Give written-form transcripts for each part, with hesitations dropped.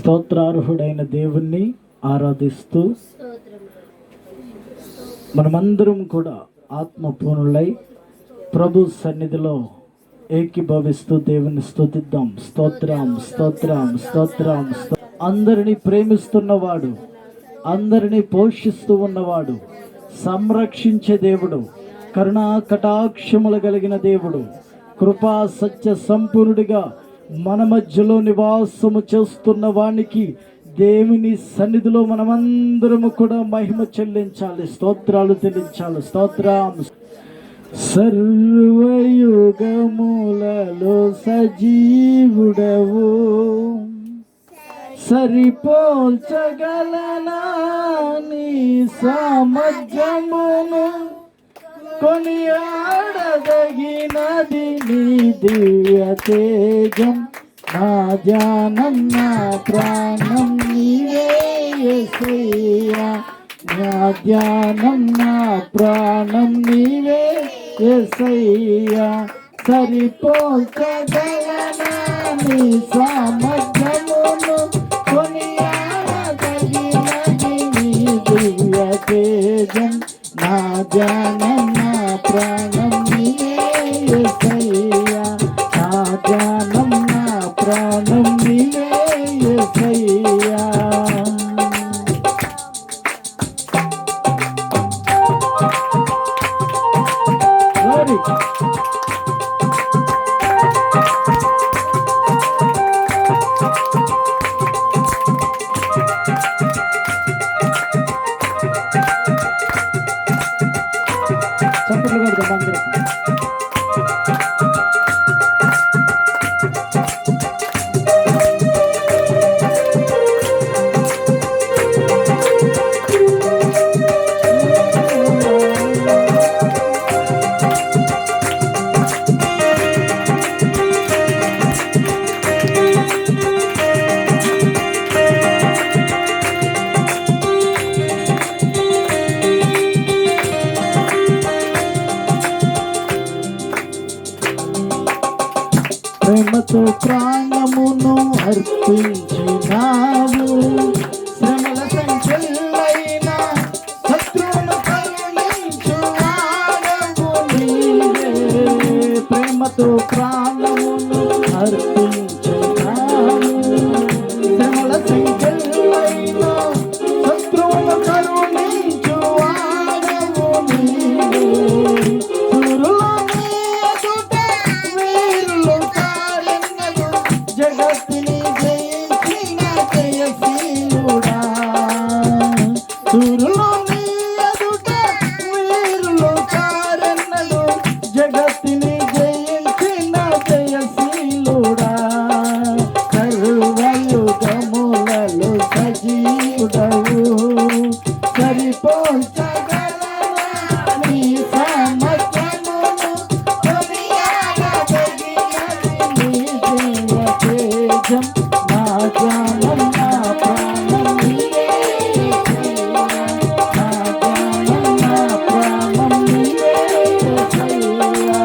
స్తోత్రార్హుడైన దేవుణ్ణి ఆరాధిస్తూ మనమందరం కూడా ఆత్మపూర్ణులై ప్రభు సన్నిధిలో ఏకీభవిస్తూ దేవుని స్తుతిద్దాం. స్తోత్రం స్తోత్రం స్తోత్రం. అందరినీ ప్రేమిస్తున్నవాడు, అందరినీ పోషిస్తూ ఉన్నవాడు, సంరక్షించే దేవుడు, కరుణా కటాక్షములు కలిగిన దేవుడు, కృపా సత్య సంపూర్ణుడిగా మన మధ్యలో నివాసము చేస్తున్న వానికి దేవుని సన్నిధిలో మనమందరము కూడా మహిమ చెల్లించాలి, స్తోత్రాలు చెల్లించాలి. స్తోత్రం. సర్వయుగములలో సజీవుడవు, సరిపోల్చగలనా నీ సామర్థ్యమును, కొనియాడదగినది నీ దివ్య తేజం. నా ధ్యానం నా ప్రాణం నీవే యేసయ్యా, నా ధ్యానం నా ప్రాణం నీవే యేసయ్యా. సరిపోల్చగలనా నీ సామర్థ్యమును, కొనియాడదగినది నీ దివ్య తేజం. నా ధ్యానం నా ప్రాణం నీవే యేసయ్యా, నా ధ్యానం నా ప్రాణం నీవే యేసయ్యా. ప్రేమతో ప్రాణమును అర్పించినావు, శ్రమల సంఖ్యలైన శత్రువును కరుణించువాడవు నీవే. ప్రేమతో ప్రాణమును అర్పించినావు, శ్రమల సంఖ్యలైన శత్రువును కరుణించువాడవు నీవే. జగత్తుని జయించిన జయశీలుడా, సూరులో నీ ఎదుట వీరులు కారెన్నడు. జగత్తుని జయించిన జయశీలుడా, సర్వయుగములలో సజీవుడవు, సరిపోల్చగలనా నీ సామర్థ్యమును, కొనియాడదగినది నీ దివ్య తేజం. నా ధ్యానం నా ప్రాణం నీవే యేసయ్యా, నా ధ్యానం నా ప్రాణం నీవే యేసయ్యా.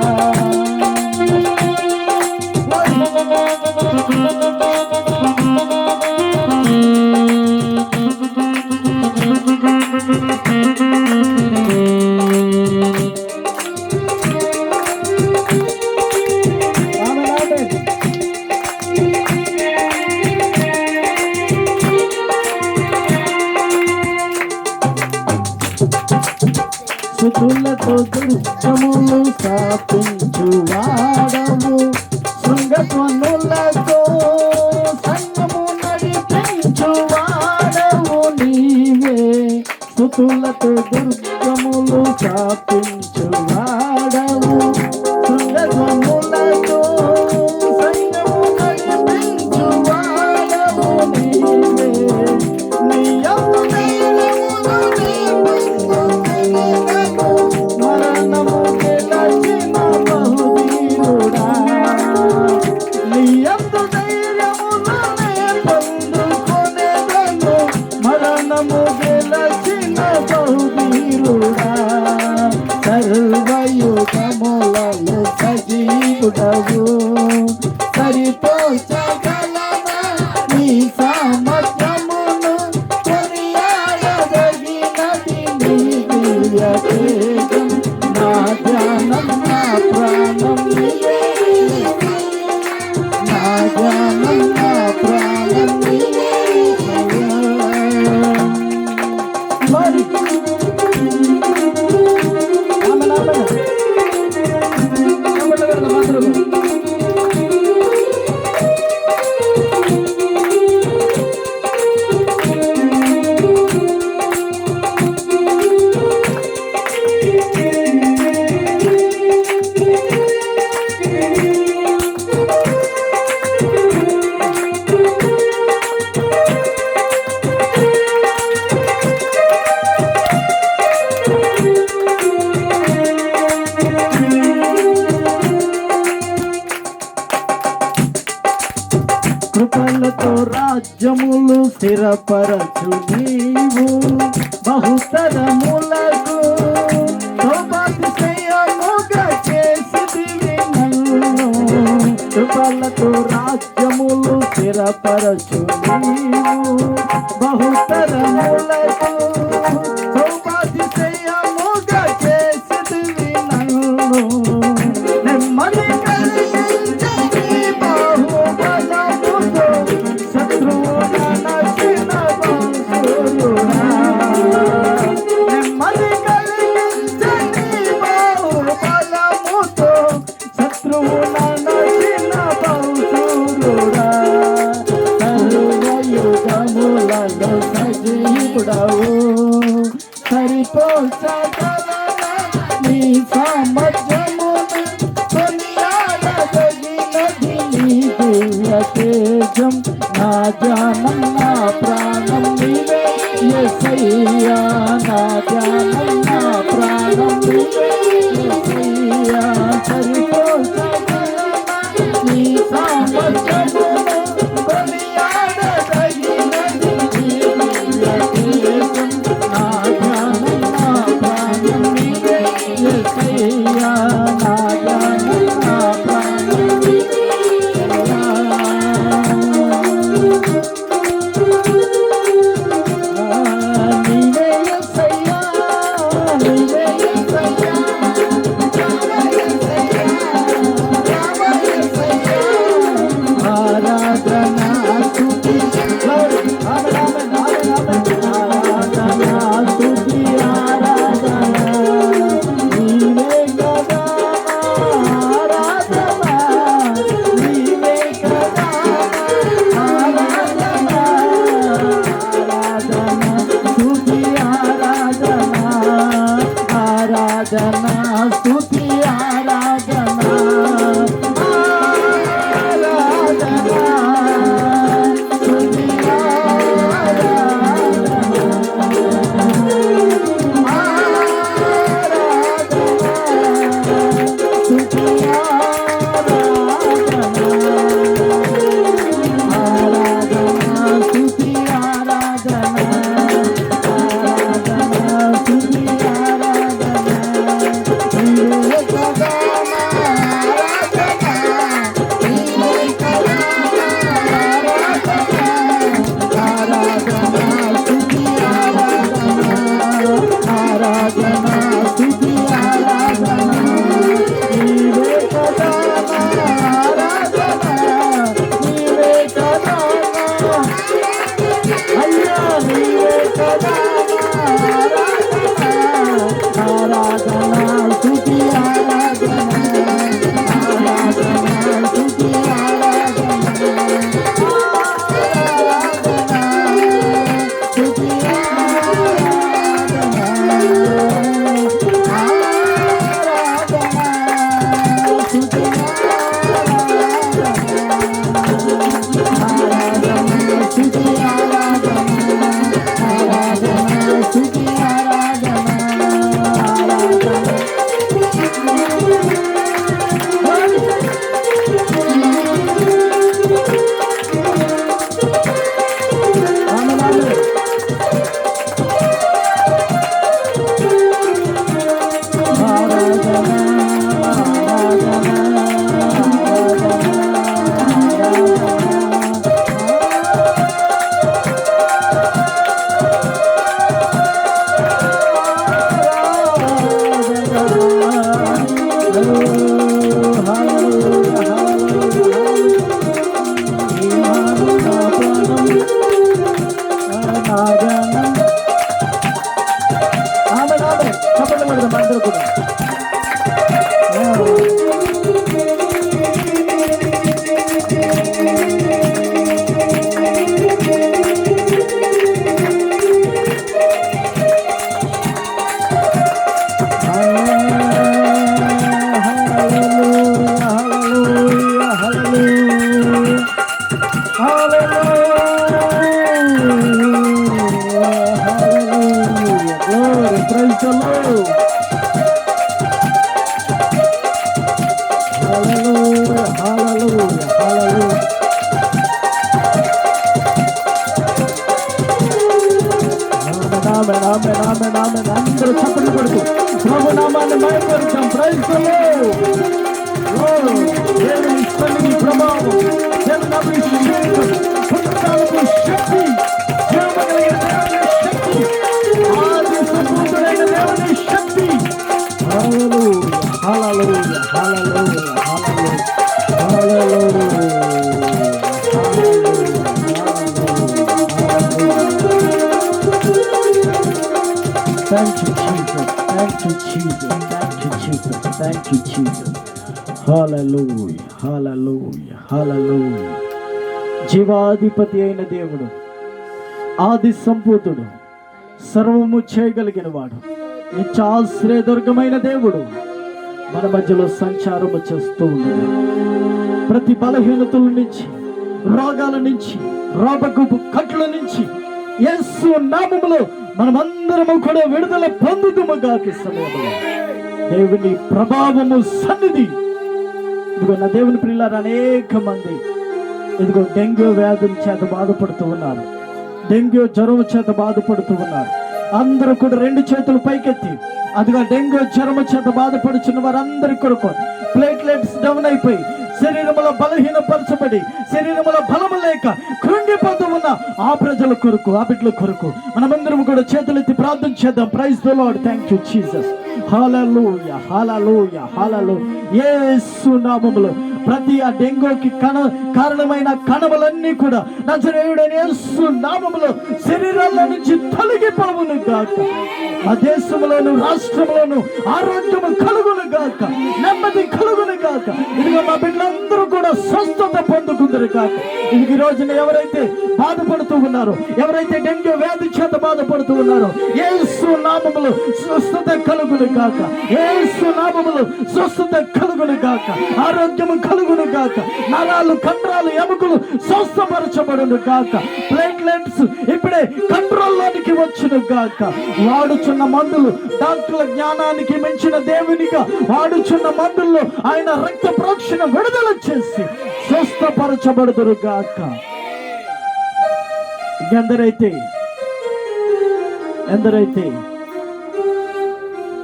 స్తుతులతో దుర్గములు స్థాపించువాడవు, శృంగధ్వనులతో సంగము నడిపించువాడవు నీవే. స్తుతులతో దుర్గములు స్థాపించువాడవు, శృంగధ్వనులతో సంగము నడిపించువాడవు నీవే. నీ మరణము గెలచిన బహుధీరుడా, నీ యందు ధైర్యమునే పొందుకొనెదను. మరణము గెలచిన బహుధీరుడా, సర్వయుగములలో సజీవుడవు, సరిపోల్చగలనా నీ సామర్థ్యమును, నా ప్రాణం నీవే నా ధ్యానం నా ప్రాణం నీవే మరి కృపలతో రాజ్యములు స్థిరపరచు నీవు బహుతరములకు సౌభాగ్యముగా చేసితివి నన్ను కృపలతో రాజ్యములు స్థిరపరచు నీవు బహుతరములకు సౌభాగ్యముగా చేసితివి నన్ను నెమ్మది సరిపోల్చగలనా నీ సామర్థ్యమును కొనియాడదగినది నీ దివ్య తేజం నా ధ్యానం నా ప్రాణం నీవే యేసయ్యా నా ధ్యానం నా ప్రాణం నీవే యేసయ్యా సరిపోల్చగలనా నీ సామర్థ్యమును కొనియాడదగినది నీ దివ్య తేజం నా ధ్యానం నా ప్రాణం నీవే యేసయ్యా నా ధ్యానం నా ప్రాణం నీవే అందరూ చప్పట్లు కొడుతూ ప్రభు నామాన్ని మహిమపరుద్దాం. Praise the lord. దేవుని సన్నిధి ప్రభావం, దేవుని అభిషేకం, పునరుద్ధానపు శక్తి, జీవము కలిగిన దేవుని శక్తి, ఆది సంపూర్ణుడైన దేవుని శక్తి. హల్లెలూయా hallelujah hallelujah hallelujah. Thank you, Jesus. Thank you, Jesus. Thank you, Jesus. Thank you, Jesus. Hallelujah. Hallelujah. Hallelujah. జీవాధిపతి అయిన దేవుడు, ఆది సంపూతుడు, సర్వము చేయగలిగిన వాడు, నిత్యాశ్రయదుర్గమైన దేవుడు మన మధ్యలో సంచారము చేస్తూ ఉన్నాడు. ప్రతి బలహీనతల నుంచి, రోగాల నుంచి, రోగపు కట్ల నుంచి యేసు నామములో మనమందరము కూడా విడుదల పొందుదుము గాక. సమయంలో దేవుని ప్రభావము సన్నిధి. ఇదిగో నా దేవుని ప్రియులారా, అనేక మంది ఇదిగో డెంగ్యూ వ్యాధుల చేత బాధపడుతూ ఉన్నారు, డెంగ్యూ జ్వరం చేత బాధపడుతూ ఉన్నారు. అందరూ కూడా రెండు చేతులు పైకెత్తి అదిగా డెంగ్యూ జ్వరం చేత బాధపడుచున్న వారందరి కొరకు ప్లేట్లెట్స్ డౌన్ అయిపోయి శరీరములో బలహీనపరచబడి శరీరములో బలము లేక కృంగిపోతూ ఉన్న ఆ ప్రజల కొరకు, ఆ బిడ్డల కొరకు మనమందరం కూడా చేతులెత్తి ప్రార్థన చేద్దాం. Praise the lord. Thank you Jesus. Hallelujah hallelujah hallelujah. Yesu నామములో ప్రతి ఆ డెంగ్యూకి కారణమైన కణములన్నీ కూడా నజరేయుడైన యేసు నామములో శరీరాల నుంచి తొలగిపోవును గాక. ఆ దేశంలోను రాష్ట్రంలోను ఆరోగ్యము కలుగును గాక, నెమ్మది కలుగును గాక. ఇదిగో మా బిడ్డలందరూ కూడా స్వస్థత పొందుకుందరు గాక. ఈ రోజున ఎవరైతే బాధపడుతూ ఉన్నారో, ఎవరైతే డెంగ్యూ వ్యాధి చేత బాధపడుతూ ఉన్నారో, యేసు నామములో స్వస్థత కలుగును గాక. యేసు నామములో స్వస్థత కలుగును గాక, ఆరోగ్యము కలుగును గాక. నరాలు, కండరాలు, ఎముకలు స్వస్థపరచబడును గాక. ప్లేట్లెట్స్ ఇప్పుడే కంట్రోల్లోనికి వచ్చును గాక. వాడుచున్న మందులు డాక్టర్ల జ్ఞానానికి మించిన దేవునిగా వాడుచున్న మందుల్లో ఆయన రక్త ప్రోక్షణ విడుదల చేసి స్వస్థపరచబడుదురు గాక. ఎందరైతే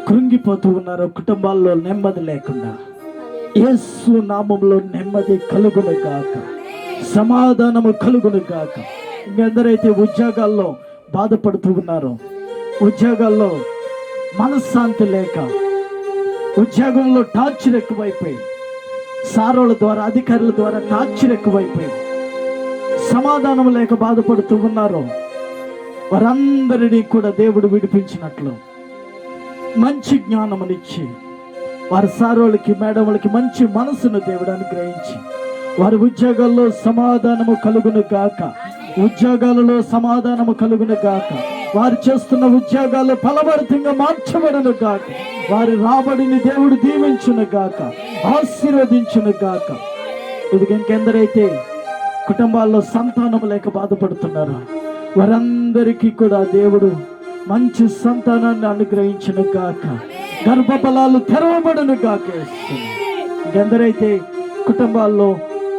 కృంగిపోతూ ఉన్నారో, కుటుంబాల్లో నెమ్మది లేకుండా, యేసు నామములో నెమ్మది కలుగును గాక, సమాధానము కలుగును గాక. ఎందరైతే ఉద్యోగాల్లో బాధపడుతూ ఉన్నారో, ఉద్యోగాల్లో మనశ్శాంతి లేక, ఉద్యోగంలో టార్చర్ ఎక్కువైపోయి, సారోల ద్వారా, అధికారుల ద్వారా టార్చర్ ఎక్కువైపోయి సమాధానం లేక బాధపడుతూ ఉన్నారో, వారందరినీ కూడా దేవుడు విడిపించినట్లు మంచి జ్ఞానమునిచ్చి, వారి సారోళ్ళకి, మేడములకి మంచి మనసును దేవుడు అనుగ్రహించి, వారి ఉద్యోగాల్లో సమాధానము కలుగును గాక, ఉద్యోగాలలో సమాధానము కలుగును గాక. వారు చేస్తున్న ఉద్యోగాలు ఫలభరితంగా మార్చబడును గాక. వారి రాబడిని దేవుడు దీవించును గాక, ఆశీర్వదించును గాక. ఇది ఇంకెందరైతే కుటుంబాల్లో సంతానం లేక బాధపడుతున్నారో, వారందరికీ కూడా దేవుడు మంచి సంతానాన్ని అనుగ్రహించును గాక. గర్భఫలాలు తెరవబడును గాక. ఇంకెందరైతే కుటుంబాల్లో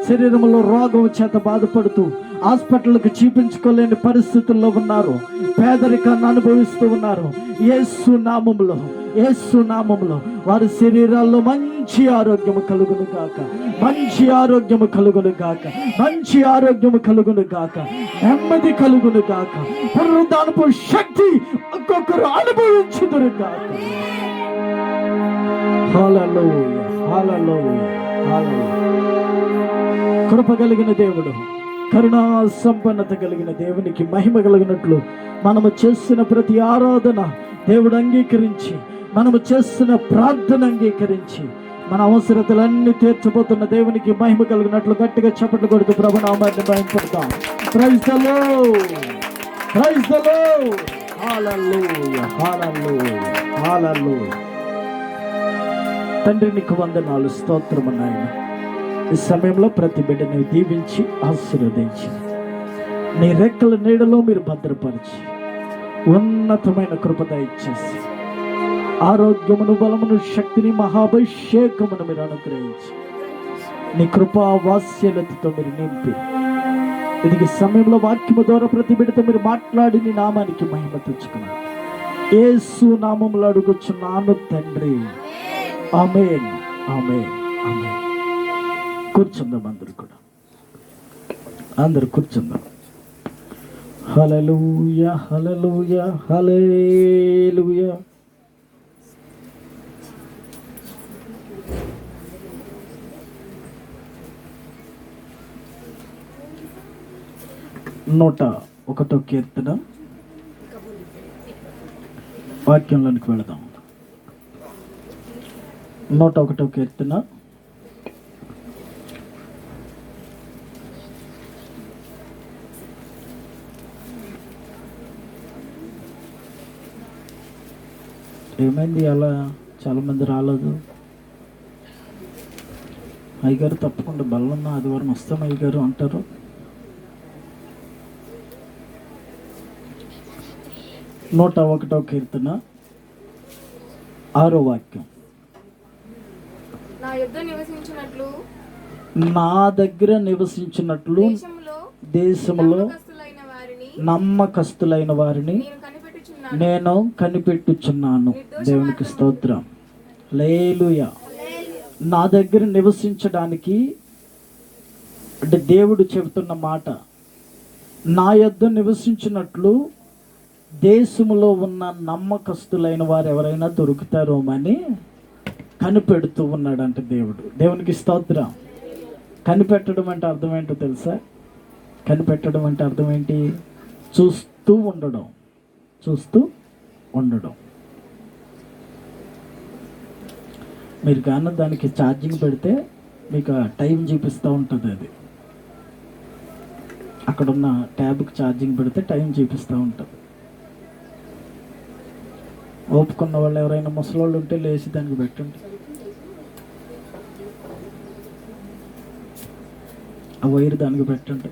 శరీరంలో రోగం చేత బాధపడుతూ హాస్పిటల్కి చూపించుకోలేని పరిస్థితుల్లో ఉన్నారు, పేదరికాన్ని అనుభవిస్తూ ఉన్నారు, యేసు నామములో వారి శరీరాల్లో మంచి ఆరోగ్యము కలుగును గాక, మంచి ఆరోగ్యము కలుగును గాక, మంచి ఆరోగ్యము కలుగును గాక, నెమ్మది కలుగును గాక, పునరుద్ధానపు శక్తి ఒక్కొక్కరు అనుభవించుదురు గాక. హల్లెలూయా, హల్లెలూయా, హల్లెలూయా. కృప కలిగిన దేవుడు, కరుణా సంపన్నత కలిగిన దేవునికి మహిమ కలిగినట్లు మనము చేస్తున్న ప్రతి ఆరాధన దేవుడు అంగీకరించి, మనము చేస్తున్న ప్రార్థన అంగీకరించి, మన అవసరతలన్నీ తీర్చబోతున్న దేవునికి మహిమ కలిగినట్లు గట్టిగా చప్పట్లు కొడుతూ ప్రభు నామాన్ని మహిమపడతాం. Praise the lord, praise the lord. Hallelujah, hallelujah, hallelujah. తండ్రి నీకు వందనాలు, స్తోత్రము నాయన. ఈ సమయంలో ప్రతి బిడ్డని దీవించి ఆశీర్వదించి నీ రెక్కల నీడలో మీరు భద్రపరిచి ఉన్నతమైన కృపద ఇచ్చేసి ఆరోగ్యమును, బలమును, శక్తిని, మహాభిషేకమును మీరు అనుగ్రహించి నీ కృపా వాత్సల్యతతో మీరు నింపి ఇది సమయంలో వాక్యము ద్వారా ప్రతి బిడ్డతో మీరు మాట్లాడి నీ నామానికి మహిమ తెచ్చుకున్నారు. యేసు నామములో అడుగుచున్నాను తండ్రి, ఆమేన్, ఆమేన్, ఆమేన్. కూర్చుందాం, అందరూ కూర్చుందాం. హల్లెలూయా, హల్లెలూయా, హల్లెలూయా. నూట 1వ కీర్తన వాక్యంలోనికి వెళదాం. 101వ కీర్తన ఏమైంది? అలా చాలామంది రాలేదు. అయ్యగారు తప్పకుండా బల్లన్న ఆదివారం వస్తాం అయ్యగారు అంటారు. నూట 1వ కీర్తన 6వ వాక్యం. నా దగ్గర నివసించినట్లు దేశంలో నమ్మకస్తులైన వారిని నేను కనిపెట్టుచున్నాను. దేవునికి స్తోత్రం, హల్లెలూయా. నా దగ్గర నివసించడానికి అంటే దేవుడు చెబుతున్న మాట, నా యొద్ద నివసించినట్లు దేశములో ఉన్న నమ్మకస్తులైన వారు ఎవరైనా దొరుకుతారోమని కనిపెడుతూ ఉన్నాడంటే దేవుడు. దేవునికి స్తోత్రం. కనిపెట్టడం అంటే అర్థం ఏంటో తెలుసా? కనిపెట్టడం అంటే అర్థం ఏంటి? చూస్తూ ఉండడం, చూస్తూ ఉండడం. మీరు కానీ దానికి ఛార్జింగ్ పెడితే మీకు టైం చూపిస్తూ ఉంటుంది. అది అక్కడున్న ట్యాబ్కి ఛార్జింగ్ పెడితే టైం చూపిస్తూ ఉంటుంది. ఓపుకున్న వాళ్ళు ఎవరైనా ముసలోళ్ళు ఉంటే లేచి దానికి పెట్టండి. ఆ వైర్ దానికి పెట్టండి.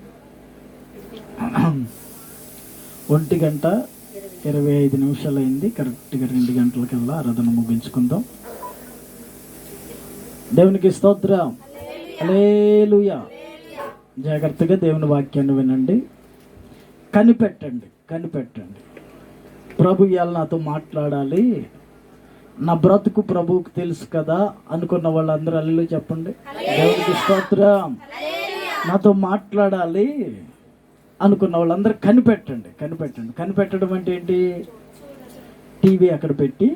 1:25 అయింది. కరెక్ట్గా 2 గంటలకల్లా ఆరాధన ముగించుకుందాం. దేవునికి స్తోత్రం, హల్లెలూయా. జాగ్రత్తగా దేవుని వాక్యాన్ని వినండి, కనిపెట్టండి, కనిపెట్టండి. ప్రభు ఇవాళ నాతో మాట్లాడాలి, నా బ్రతుకు ప్రభువుకు తెలుసు కదా అనుకున్న వాళ్ళందరూ హల్లెలూయా చెప్పండి. దేవునికి స్తోత్రం. నాతో మాట్లాడాలి అనుకున్న వాళ్ళందరూ కనిపెట్టండి, కనిపెట్టండి. కనిపెట్టడం అంటే ఏంటి? టీవీ అక్కడ పెట్టి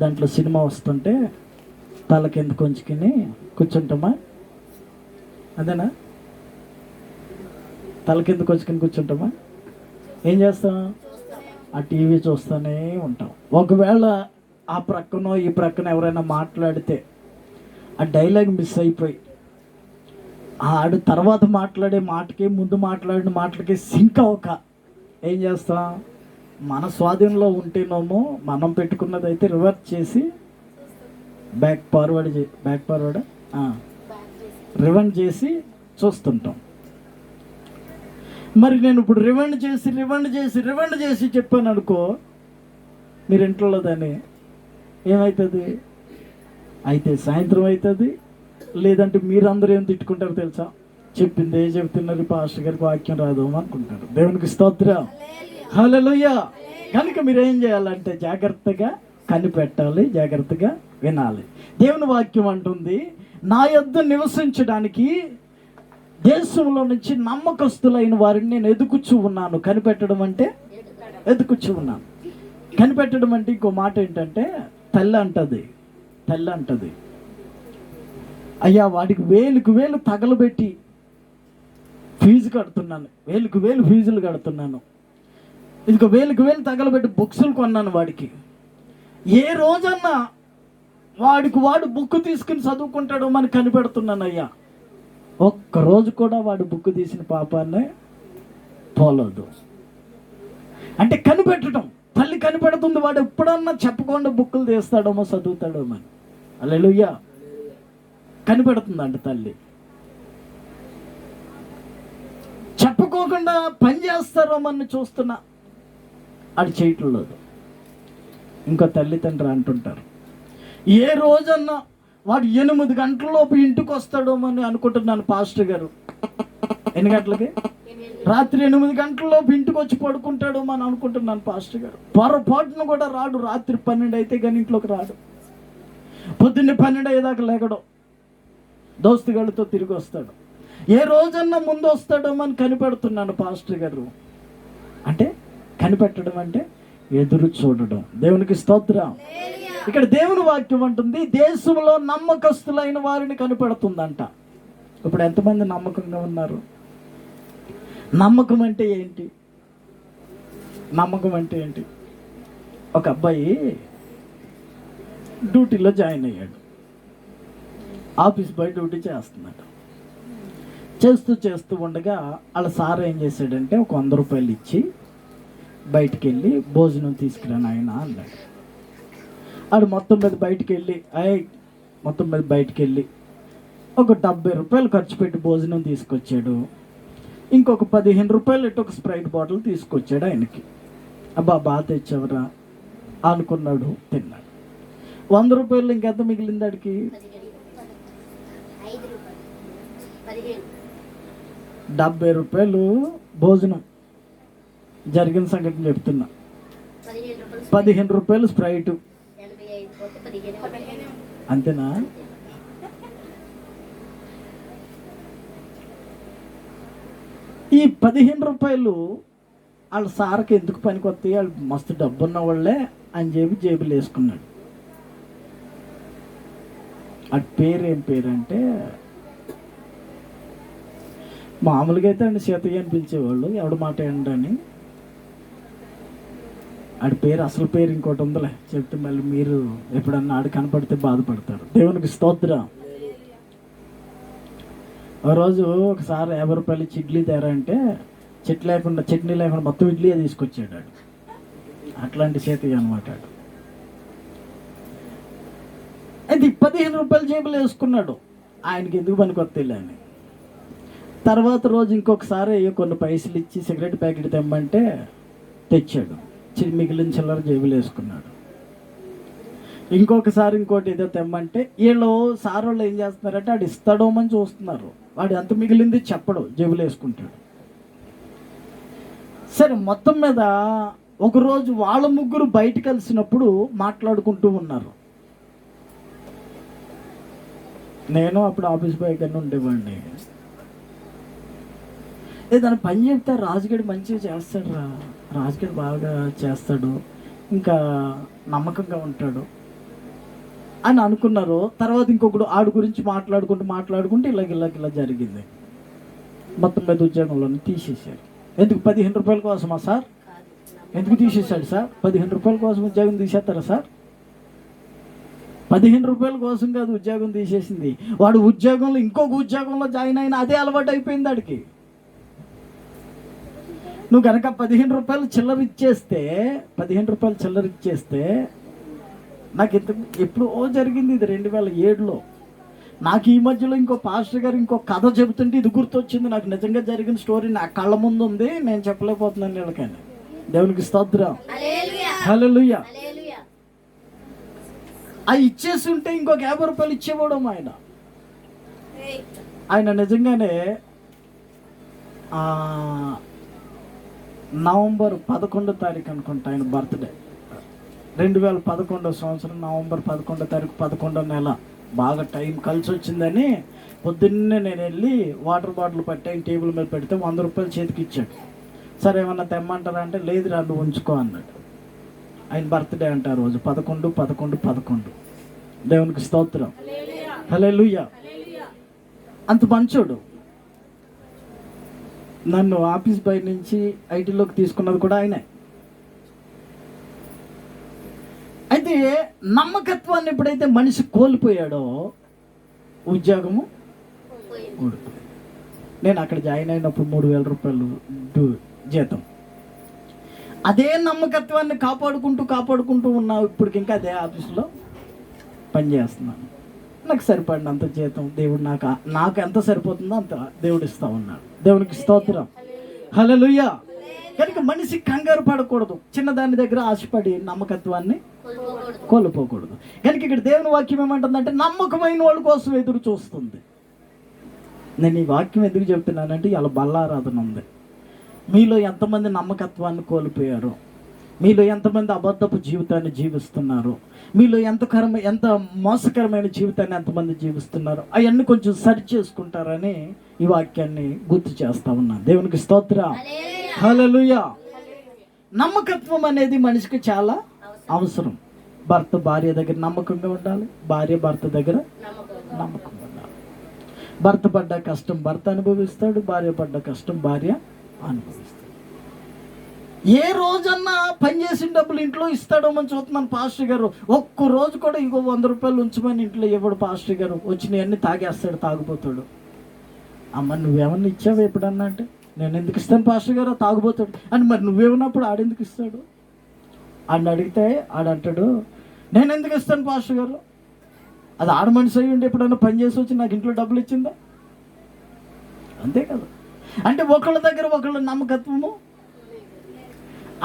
దాంట్లో సినిమా వస్తుంటే తల కింద కొంచుకుని కూర్చుంటామా? అదేనా? తల కింద కొంచుకుని కూర్చుంటామా? ఏం చేస్తాం? ఆ టీవీ చూస్తూనే ఉంటాం. ఒకవేళ ఆ ప్రక్కనో ఈ ప్రక్కన ఎవరైనా మాట్లాడితే ఆ డైలాగ్ మిస్ అయిపోయి ఆడు తర్వాత మాట్లాడే మాటకి ముందు మాట్లాడిన మాటలకి సింక్ అవ్వక ఏం చేస్తాం? మన స్వాధీనంలో ఉంటేనేమో మనం పెట్టుకున్నది అయితే రివర్స్ చేసి బ్యాక్ ఫార్వర్డ్ రివైండ్ చేసి చూస్తుంటాం. మరి నేను ఇప్పుడు రివైండ్ చేసి చెప్పాను అనుకో, మీరు ఇంట్లో దాన్ని ఏమవుతుంది? అయితే సాయంత్రం అవుతుంది, లేదంటే మీరందరూ ఏం తిట్టుకుంటారు తెలుసా? చెప్పింది ఏ చెప్తున్నారు, పాస్టర్ గారికి వాక్యం రాదు అనుకుంటారు. దేవునికి స్తోత్రం, హల్లెలూయా. కనుక మీరు ఏం చేయాలంటే జాగ్రత్తగా కనిపెట్టాలి, జాగ్రత్తగా వినాలి. దేవుని వాక్యం అంటుంది, నా యొద్ద నివసించడానికి దేశంలో నుంచి నమ్మకస్తులైన వారిని నేను ఎదుగుచూ ఉన్నాను. కనిపెట్టడం అంటే ఎదుగుచూ ఉన్నాను. కనిపెట్టడం అంటే ఇంకో మాట ఏంటంటే, తల్లి అంటది తల్లి అంటది, అయ్యా వాడికి వేలు తగలబెట్టి ఫీజు కడుతున్నాను, వేలు ఫీజులు కడుతున్నాను, ఇదిగో వేలు తగలబెట్టి బుక్సులు కొన్నాను వాడికి. ఏ రోజన్నా వాడు బుక్ తీసుకుని చదువుకుంటాడో అని కనిపెడుతున్నాను అయ్యా. ఒక్కరోజు కూడా వాడు బుక్ తీసిన పాపాన్నే పోలేదు. అంటే కనిపెట్టడం, తల్లి కనిపెడుతుంది. వాడు ఎప్పుడన్నా చెప్పకుండా బుక్కులు తీస్తాడేమో, చదువుతాడేమో అని. హల్లెలూయా. కనిపెడుతుందంట తల్లి. చెప్పుకోకుండా పని చేస్తారోమని చూస్తున్నా అది చేయటం లేదు. ఇంకో తల్లిదండ్రులు అంటుంటారు, ఏ రోజన్నా వాడు 8 గంటలలోపు ఇంటికి వస్తాడోమని అనుకుంటున్నాను పాస్టర్ గారు. ఎన్ని గంటలకి? రాత్రి 8 గంటలలోపు ఇంటికి వచ్చి పడుకుంటాడోమో అని అనుకుంటున్నాను పాస్టర్ గారు. పొరపాటును కూడా రాడు. రాత్రి 12 అయితే కానీ ఇంట్లోకి రాడు. పొద్దున్నే 12 అయ్యేదాకా లేకడం, దోస్తుగాళ్ళతో తిరిగి వస్తాడు. ఏ రోజన్నా ముందు వస్తాడోమో అని కనిపెడుతున్నాను పాస్టర్ గారు. అంటే కనిపెట్టడం అంటే ఎదురు చూడడం. దేవునికి స్తోత్రం. ఇక్కడ దేవుని వాక్యం అంటుంది, దేశంలో నమ్మకస్తులైన వారిని కనిపెడుతుందంట. ఇప్పుడు ఎంతమంది నమ్మకంగా ఉన్నారు? నమ్మకం అంటే ఏంటి? నమ్మకం అంటే ఏంటి? ఒక అబ్బాయి డ్యూటీలో జాయిన్ అయ్యాడు. ఆఫీస్ బాయ్ డ్యూటీ చేస్తున్నాడు. చేస్తూ ఉండగా వాళ్ళ సార్ ఏం చేశాడంటే ఒక 100 రూపాయలు ఇచ్చి బయటికి వెళ్ళి భోజనం తీసుకురాను ఆయన అన్నాడు. ఆడు మొత్తం మీద బయటికి వెళ్ళి ఒక 70 రూపాయలు ఖర్చు పెట్టి భోజనం తీసుకొచ్చాడు. ఇంకొక 15 రూపాయలు ఇటు ఒక స్ప్రైట్ బాటిల్ తీసుకొచ్చాడు ఆయనకి. అబ్బా బాగా తెచ్చావరా అనుకున్నాడు, తిన్నాడు. 100 రూపాయలు ఇంకెంత మిగిలింది ఆడికి? 70 రూపాయలు భోజనం జరిగిన సంగతి చెప్తున్నా. 15 రూపాయలు స్ప్రైట్, అంతేనా? ఈ 15 రూపాయలు వాళ్ళ సార్కి ఎందుకు పనికొస్తాయి, వాళ్ళు మస్తు డబ్బున్న వాళ్ళే అని చెప్పి జేబులు వేసుకున్నాడు. ఆ పేరు ఏం పేరు అంటే, మామూలుగా అయితే అండి సీతయ్య అని పిలిచేవాళ్ళు, ఎవడ మాట ఏంటని. ఆడి పేరు, అసలు పేరు ఇంకోటి ఉందిలే, చెప్తే మళ్ళీ మీరు ఎప్పుడన్నా ఆడు కనపడితే బాధపడతారు. దేవునికి స్తోత్రం. ఒక రోజు ఒకసారి 50 రూపాయలు ఇచ్చి ఇడ్లీ తేరా అంటే చట్నీ లేకుండా మొత్తం ఇడ్లీ తీసుకొచ్చాడు ఆడు. అట్లాంటి సీతయ్య అనమాట ఆడు. అయితే 15 రూపాయలు జేబులు వేసుకున్నాడు. ఆయనకి ఎందుకు పనికొత్తలే అని. తర్వాత రోజు ఇంకొకసారి కొన్ని పైసలు ఇచ్చి సిగరెట్ ప్యాకెట్ తెమ్మంటే తెచ్చాడు. మిగిలిన చిల్లర జేబులు వేసుకున్నాడు. ఇంకొకసారి ఇంకోటి ఏదో తెమ్మంటే వీళ్ళు సార్ వాళ్ళు ఏం చేస్తున్నారంటే ఆడు ఇస్తాడోమని చూస్తున్నారు. వాడు ఎంత మిగిలింది చెప్పడు, జేబులు వేసుకుంటాడు. సరే, మొత్తం మీద ఒకరోజు వాళ్ళ ముగ్గురు బయట కలిసినప్పుడు మాట్లాడుకుంటూ ఉన్నారు. నేను అప్పుడు ఆఫీస్ బాయ్ కన్నా ఉండేవాడిని. ఏదైనా పని చెప్తే రాజుగడి మంచిగా చేస్తాడు రా, రాజుగడి బాగా చేస్తాడు, ఇంకా నమ్మకంగా ఉంటాడు అని అనుకున్నారు. తర్వాత ఇంకొకడు ఆడు గురించి మాట్లాడుకుంటూ ఇలా జరిగింది. మొత్తం మీద ఉద్యోగంలో తీసేశారు. ఎందుకు? 15 రూపాయల కోసమా సార్? ఎందుకు తీసేశాడు సార్? 15 రూపాయల కోసం ఉద్యోగం తీసేస్తారా సార్? 15 రూపాయల కోసం కాదు ఉద్యోగం తీసేసింది. వాడు ఉద్యోగంలో ఇంకొక ఉద్యోగంలో జాయిన్ అయిన అదే అలవాటు అయిపోయింది వాడికి. నువ్వు కనుక 15 రూపాయలు చిల్లర ఇచ్చేస్తే నాకు ఎప్పుడో జరిగింది ఇది 2007లో. నాకు ఈ మధ్యలో ఇంకో పాస్టర్ గారు ఇంకో కథ చెబుతుంటే ఇది గుర్తొచ్చింది. నాకు నిజంగా జరిగిన స్టోరీ నా కళ్ళ ముందు ఉంది, నేను చెప్పలేకపోతున్నాను వీళ్ళకని. దేవునికి స్తోత్రం. హల్లెలూయా. అవి ఇచ్చేసి ఉంటే ఇంకొక 50 రూపాయలు ఇచ్చేవాడు ఆయన నిజంగానే. నవంబర్ 11వ తారీఖు అనుకుంటా ఆయన బర్త్డే. 2011 సంవత్సరం నవంబర్ 11వ తారీఖు 11వ నెల. బాగా టైం కలిసి వచ్చిందని పొద్దున్నే నేను వెళ్ళి వాటర్ బాటిల్ పట్టి ఆయన టేబుల్ మీద పెడితే 100 రూపాయలు చేతికి ఇచ్చాడు. సరే ఏమన్నా తెమ్మంటారా అంటే లేదు రా నువ్వు ఉంచుకో అన్నాడు. ఆయన బర్త్డే అంటే ఆ రోజు 11/11/11. దేవునికి స్తోత్రం. హల్లెలూయా. అంత మంచోడు. నన్ను ఆఫీస్ బై నుంచి ఐటీలోకి తీసుకున్నది కూడా ఆయనే. అయితే నమ్మకత్వాన్ని ఎప్పుడైతే మనిషి కోల్పోయాడో ఉద్యోగము ఊడిపోయింది. నేను అక్కడ జాయిన్ అయినప్పుడు 3,000 రూపాయలు జీతం. అదే నమ్మకత్వాన్ని కాపాడుకుంటూ ఉన్నా. ఇప్పటికి ఇంకా అదే ఆఫీసులో పనిచేస్తున్నాను. నాకు సరిపడినంత జీతం దేవుడు నాకు ఎంత సరిపోతుందో అంత దేవుడు ఇస్తా ఉన్నాడు. దేవునికి స్తోత్రం. హల్లెలూయా. కనుక మనిషి కంగారు పడకూడదు, చిన్నదాని దగ్గర ఆశపడి నమ్మకత్వాన్ని కోల్పోకూడదు. కనుక ఇక్కడ దేవుని వాక్యం ఏమంటుందంటే నమ్మకమైన వాళ్ళ కోసం ఎదురు చూస్తుంది. నేను ఈ వాక్యం ఎందుకు చెప్తున్నానంటే ఇలా బల్లారాధన ఉంది. మీలో ఎంతమంది నమ్మకత్వాన్ని కోల్పోయారు? మీలో ఎంతమంది అబద్ధపు జీవితాన్ని జీవిస్తున్నారు? మీలో ఎంత మోసకరమైన జీవితాన్ని ఎంతమంది జీవిస్తున్నారు? అవన్నీ కొంచెం సరి చేసుకుంటారని ఈ వాక్యాన్ని గుర్తు చేస్తా ఉన్నా. దేవునికి స్తోత్రం. హల్లెలూయా. నమ్మకత్వం అనేది మనిషికి చాలా అవసరం. భర్త భార్య దగ్గర నమ్మకంగా ఉండాలి, భార్య భర్త దగ్గర నమ్మకంగా ఉండాలి. భర్త పడ్డ కష్టం భర్త అనుభవిస్తాడు, భార్య పడ్డ కష్టం భార్య అనుభవిస్తాడు. ఏ రోజన్నా పనిచేసిన డబ్బులు ఇంట్లో ఇస్తాడో అని చూస్తున్నాను పాస్టర్ గారు. ఒక్క రోజు కూడా ఇంకో 100 రూపాయలు ఉంచమని ఇంట్లో ఇవ్వడు పాస్టర్ గారు. వచ్చినవన్నీ తాగేస్తాడు, తాగుపోతాడు. అమ్మ నువ్వేమన్నా ఇచ్చావు ఎప్పుడన్నా అంటే, నేను ఎందుకు ఇస్తాను పాస్టర్ గారు, తాగుపోతాడు అని. మరి నువ్వేమన్నప్పుడు ఆడెందుకు ఇస్తాడు? ఆడిని అడిగితే ఆడంటాడు నేను ఎందుకు ఇస్తాను పాస్టర్ గారు. అది ఆడ మనిషి అయ్యి ఉండి ఎప్పుడన్నా పని చేసి వచ్చి నాకు ఇంట్లో డబ్బులు ఇచ్చిందా? అంతే కదా. అంటే ఒకళ్ళ దగ్గర ఒకళ్ళ నమ్మకత్వము.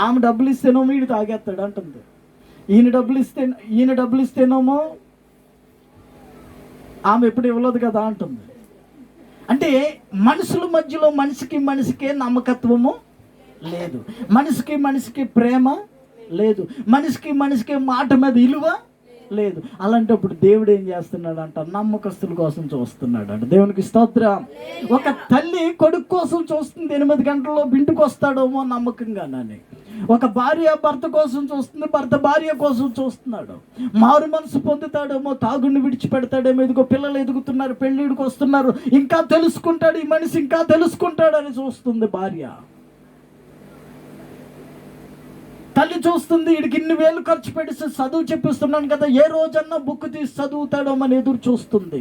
ఆమె డబ్బులు ఇస్తేనేమో వీడు తాగేస్తాడు అంటుంది. ఈయన డబ్బులు ఇస్తేనేమో ఆమె ఎప్పుడు ఇవ్వలేదు కదా అంటుంది. అంటే మనుషుల మధ్యలో మనిషికే నమ్మకత్వము లేదు, మనిషికి ప్రేమ లేదు, మనిషికి మాట మీద విలువ లేదు. అలాంటప్పుడు దేవుడు ఏం చేస్తున్నాడు అంట? నమ్మకస్తుల కోసం చూస్తున్నాడు అంట. దేవునికి స్తోత్రం. ఒక తల్లి కొడుకు కోసం చూస్తుంది, 8 గంటల్లో ఇంటికి వస్తాడేమో నమ్మకంగానని. ఒక భార్య భర్త కోసం చూస్తుంది, భర్త భార్య కోసం చూస్తున్నాడు. మారు మనసు పొందుతాడేమో, తాగుడిని విడిచిపెడతాడేమో, ఇదిగో పిల్లలు ఎదుగుతున్నారు, పెళ్ళిడికి వస్తున్నారు, ఇంకా తెలుసుకుంటాడు ఈ మనిషి, ఇంకా తెలుసుకుంటాడని చూస్తుంది భార్య. తల్లి చూస్తుంది, వీడికి ఇన్ని వేలు ఖర్చు పెట్టి చదువు చెప్పిస్తున్నాను కదా, ఏ రోజన్నా బుక్ తీసి చదువుతాడో అని ఎదురు చూస్తుంది.